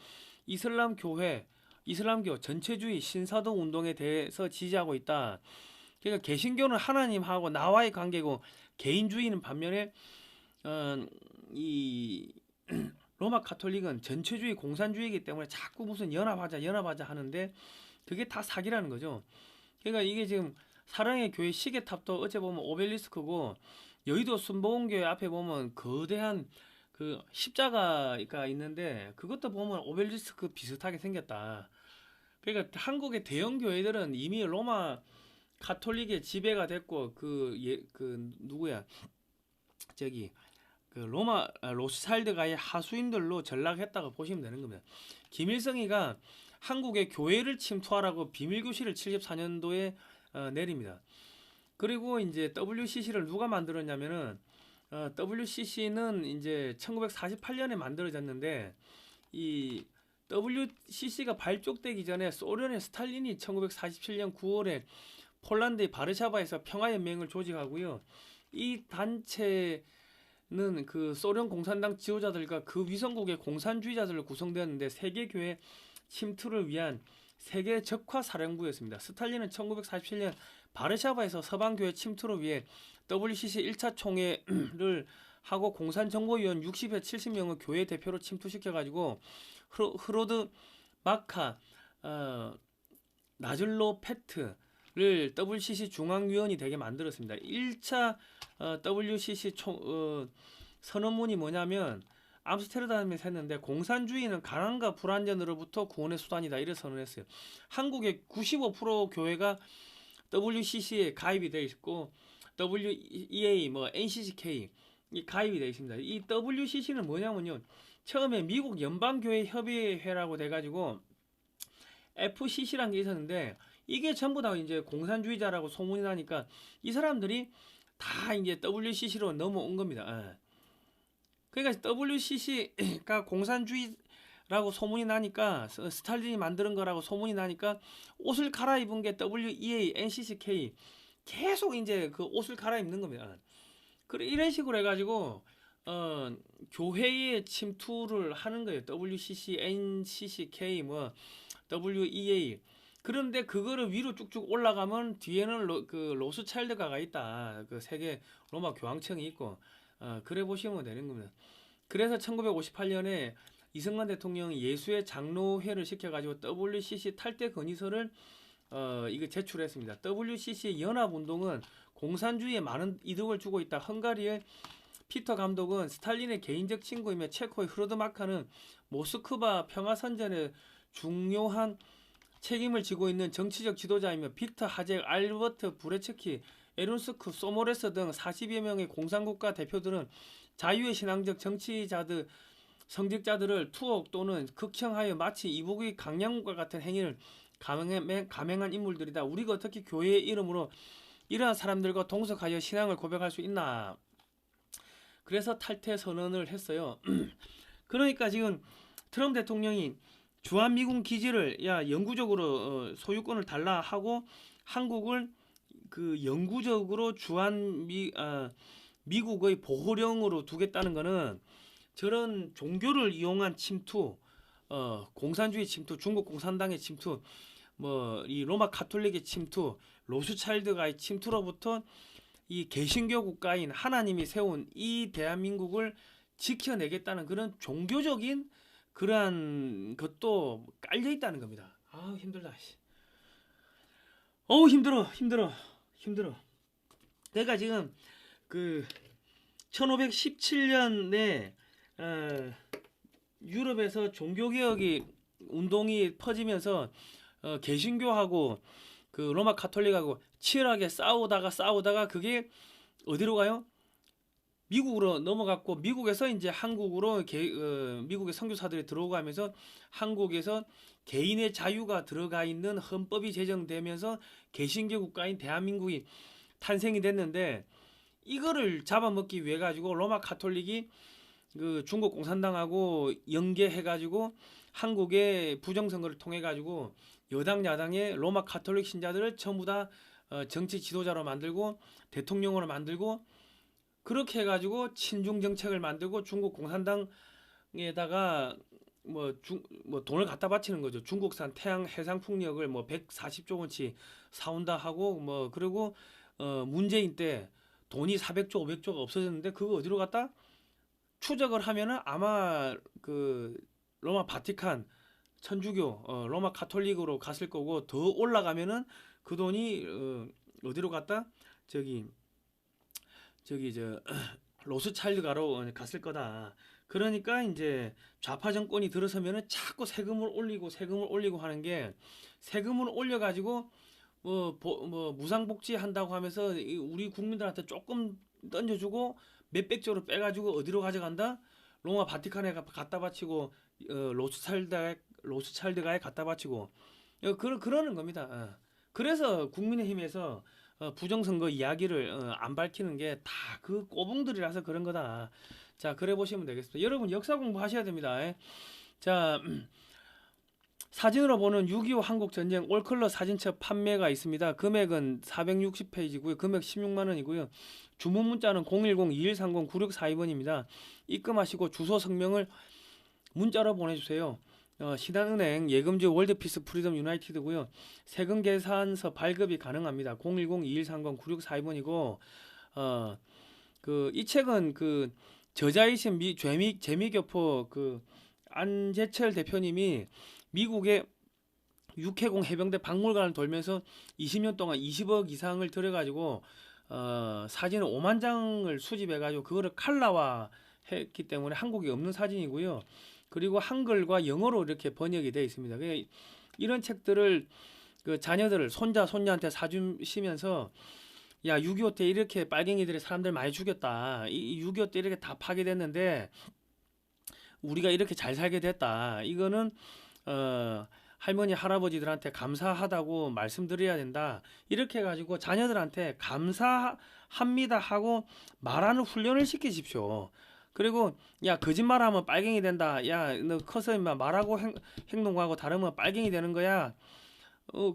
이슬람교 전체주의 신사동 운동에 대해서 지지하고 있다. 그러니까 개신교는 하나님하고 나와의 관계고 개인주의는 반면에 이 로마 카톨릭은 전체주의 공산주의이기 때문에 자꾸 무슨 연합하자 하는데 그게 다 사기라는 거죠. 그러니까 이게 지금 사랑의 교회 시계탑도 어째 보면 오벨리스크고 여의도 순복음교회 앞에 보면 거대한 그 십자가가 있는데 그것도 보면 오벨리스크 비슷하게 생겼다. 그러니까 한국의 대형 교회들은 이미 로마 카톨릭의 지배가 됐고 누구야 로마 로스차일드가의 하수인들로 전락했다고 보시면 되는 겁니다. 김일성이가 한국의 교회를 침투하라고 비밀교시를 74년도에 내립니다. 그리고 이제 WCC를 누가 만들었냐면은 WCC는 이제 1948년에 만들어졌는데 이 WCC가 발족되기 전에 소련의 스탈린이 1947년 9월에 폴란드의 바르샤바에서 평화연맹을 조직하고요. 이 단체는 그 소련 공산당 지도자들과 그 위성국의 공산주의자들로 구성되었는데 세계교회 침투를 위한 세계 적화 사령부였습니다. 스탈린은 1947년 바르샤바에서 서방교회 침투를 위해 WCC 1차 총회를 하고 공산정보위원 60여 70명을 교회 대표로 침투시켜가지고 흐로드 마카 나즐로 페트를 WCC 중앙위원이 되게 만들었습니다. 1차 WCC 선언문이 뭐냐면 암스테르담에서 했는데 공산주의는 가난과 불안전으로부터 구원의 수단이다 이래 선언했어요. 한국의 95% 교회가 WCC에 가입이 되어 있고 WEA, NCCK 이 가입이 되어 있습니다. 이 WCC는 뭐냐면요. 처음에 미국 연방교회 협의회라고 돼가지고 FCC라는 게 있었는데 이게 전부 다 이제 공산주의자라고 소문이 나니까 이 사람들이 다 이제 WCC로 넘어온 겁니다. 그러니까 WCC가 공산주의라고 소문이 나니까 스탈린이 만드는 거라고 소문이 나니까 옷을 갈아입은 게 WEA, NCCK 계속 이제 그 옷을 갈아입는 겁니다. 그래 이런 식으로 해가지고 교회에 침투를 하는 거예요. WCC, NCCK, WEA. 그런데 그거를 위로 쭉쭉 올라가면 뒤에는 로스차일드가가 있다. 그 세계 로마 교황청이 있고 그래 보시면 되는 겁니다. 그래서 1958년에 이승만 대통령이 예수의 장로회를 시켜가지고 WCC 탈퇴 건의서를 이거 제출했습니다. WCC 연합운동은 공산주의에 많은 이득을 주고 있다. 헝가리의 피터 감독은 스탈린의 개인적 친구이며 체코의 흐르드 마카는 모스크바 평화선전에 중요한 책임을 지고 있는 정치적 지도자이며 빅터 하젝, 알버트 브레츠키, 에룬스크 소모레스 등 40여 명의 공산국가 대표들은 자유의 신앙적 정치자들 성직자들을 투옥 또는 극형하여 마치 이북의 강량국과 같은 행위를 감행한 인물들이다. 우리가 어떻게 교회의 이름으로 이러한 사람들과 동석하여 신앙을 고백할 수 있나? 그래서 탈퇴 선언을 했어요. 그러니까 지금 트럼프 대통령이 주한미군 기지를 영구적으로 소유권을 달라 하고 한국을 그 영구적으로 미국의 보호령으로 두겠다는 거는 저런 종교를 이용한 침투, 공산주의 침투, 중국 공산당의 침투, 뭐 이 로마 가톨릭의 침투, 로스차일드가의 침투로부터 이 개신교 국가인 하나님이 세운 이 대한민국을 지켜내겠다는 그런 종교적인 그러한 것도 깔려 있다는 겁니다. 아 힘들다. 어우 힘들어. 내가 지금 그 1517년에 유럽에서 종교개혁이 운동이 퍼지면서 개신교하고 그 로마 가톨릭하고 치열하게 싸우다가 그게 어디로 가요? 미국으로 넘어갔고 미국에서 이제 한국으로 미국의 선교사들이 들어오면서 한국에서 개인의 자유가 들어가 있는 헌법이 제정되면서 개신교 국가인 대한민국이 탄생이 됐는데 이거를 잡아먹기 위해 가지고 로마 가톨릭이 그 중국 공산당하고 연계해 가지고 한국의 부정선거를 통해 가지고 여당 야당의 로마 가톨릭 신자들을 전부 다 정치 지도자로 만들고 대통령으로 만들고 그렇게 해가지고 친중 정책을 만들고 중국 공산당에다가 뭐 돈을 갖다 바치는 거죠. 중국산 태양 해상 풍력을 뭐 140조 원치 사온다 하고 뭐 그리고 문재인 때 돈이 400조 500조가 없어졌는데 그거 어디로 갔다? 추적을 하면은 아마 그 로마 바티칸 천주교 로마 가톨릭으로 갔을 거고 더 올라가면은 그 돈이 어디로 갔다? 저기 저 로스차일드가로 갔을 거다. 그러니까 이제 좌파 정권이 들어서면은 자꾸 세금을 올리고 하는 게 세금을 올려 가지고 뭐 무상복지 한다고 하면서 우리 국민들한테 조금 던져주고 몇백조를 빼가지고 어디로 가져간다? 로마 바티칸에 갖다 바치고 로스차일드가에 갖다 바치고 그러는 겁니다. 그래서 국민의힘에서 부정선거 이야기를 안 밝히는 게 다 그 꼬붕들이라서 그런 거다. 자, 그래 보시면 되겠습니다. 여러분 역사 공부하셔야 됩니다. 자, 사진으로 보는 6.25 한국전쟁 올컬러 사진첩 판매가 있습니다. 금액은 460페이지고요. 금액 16만 원이고요. 주문 문자는 010-2130-9642번입니다. 입금하시고 주소 성명을 문자로 보내주세요. 신한은행 예금지역 월드피스 프리덤 유나이티드고요. 세금 계산서 발급이 가능합니다. 010-2130-9642번이고 이 책은 그 저자이신 재미교포 그 안재철 대표님이 미국의 육해공 해병대 박물관을 돌면서 20년 동안 20억 이상을 들여가지고 사진을 5만 장을 수집해가지고 그거를 칼라화 했기 때문에 한국에 없는 사진이고요. 그리고 한글과 영어로 이렇게 번역이 되어 있습니다. 이런 책들을 그 자녀들을 손자 손녀한테 사주시면서 야 6.25 때 이렇게 빨갱이들이 사람들 많이 죽였다. 이 6.25 때 이렇게 다 파괴됐는데 우리가 이렇게 잘 살게 됐다. 이거는 할머니 할아버지들한테 감사하다고 말씀드려야 된다. 이렇게 해가지고 자녀들한테 감사합니다 하고 말하는 훈련을 시키십시오. 그리고 야 거짓말하면 빨갱이 된다. 야 너 커서 임마 말하고 행동하고 다르면 빨갱이 되는 거야.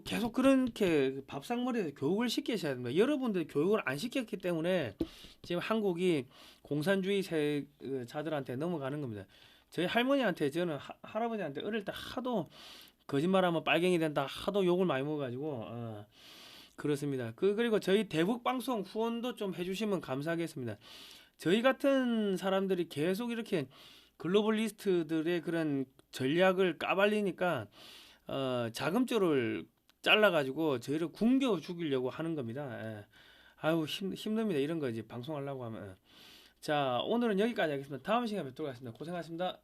계속 그렇게 밥상머리에서 교육을 시키셔야 됩니다. 여러분들 교육을 안 시켰기 때문에 지금 한국이 공산주의자들한테 넘어가는 겁니다. 저희 할머니한테 저는 할아버지한테 어릴 때 하도 거짓말하면 빨갱이 된다 하도 욕을 많이 먹어가지고 그렇습니다. 그리고 저희 대북 방송 후원도 좀 해주시면 감사하겠습니다. 저희 같은 사람들이 계속 이렇게 글로벌리스트들의 그런 전략을 까발리니까 자금줄을 잘라가지고 저희를 굶겨 죽이려고 하는 겁니다. 아유 힘듭니다. 이런 거 이제 방송하려고 하면. 자 오늘은 여기까지 하겠습니다. 다음 시간에 뵙도록 하겠습니다. 고생하셨습니다.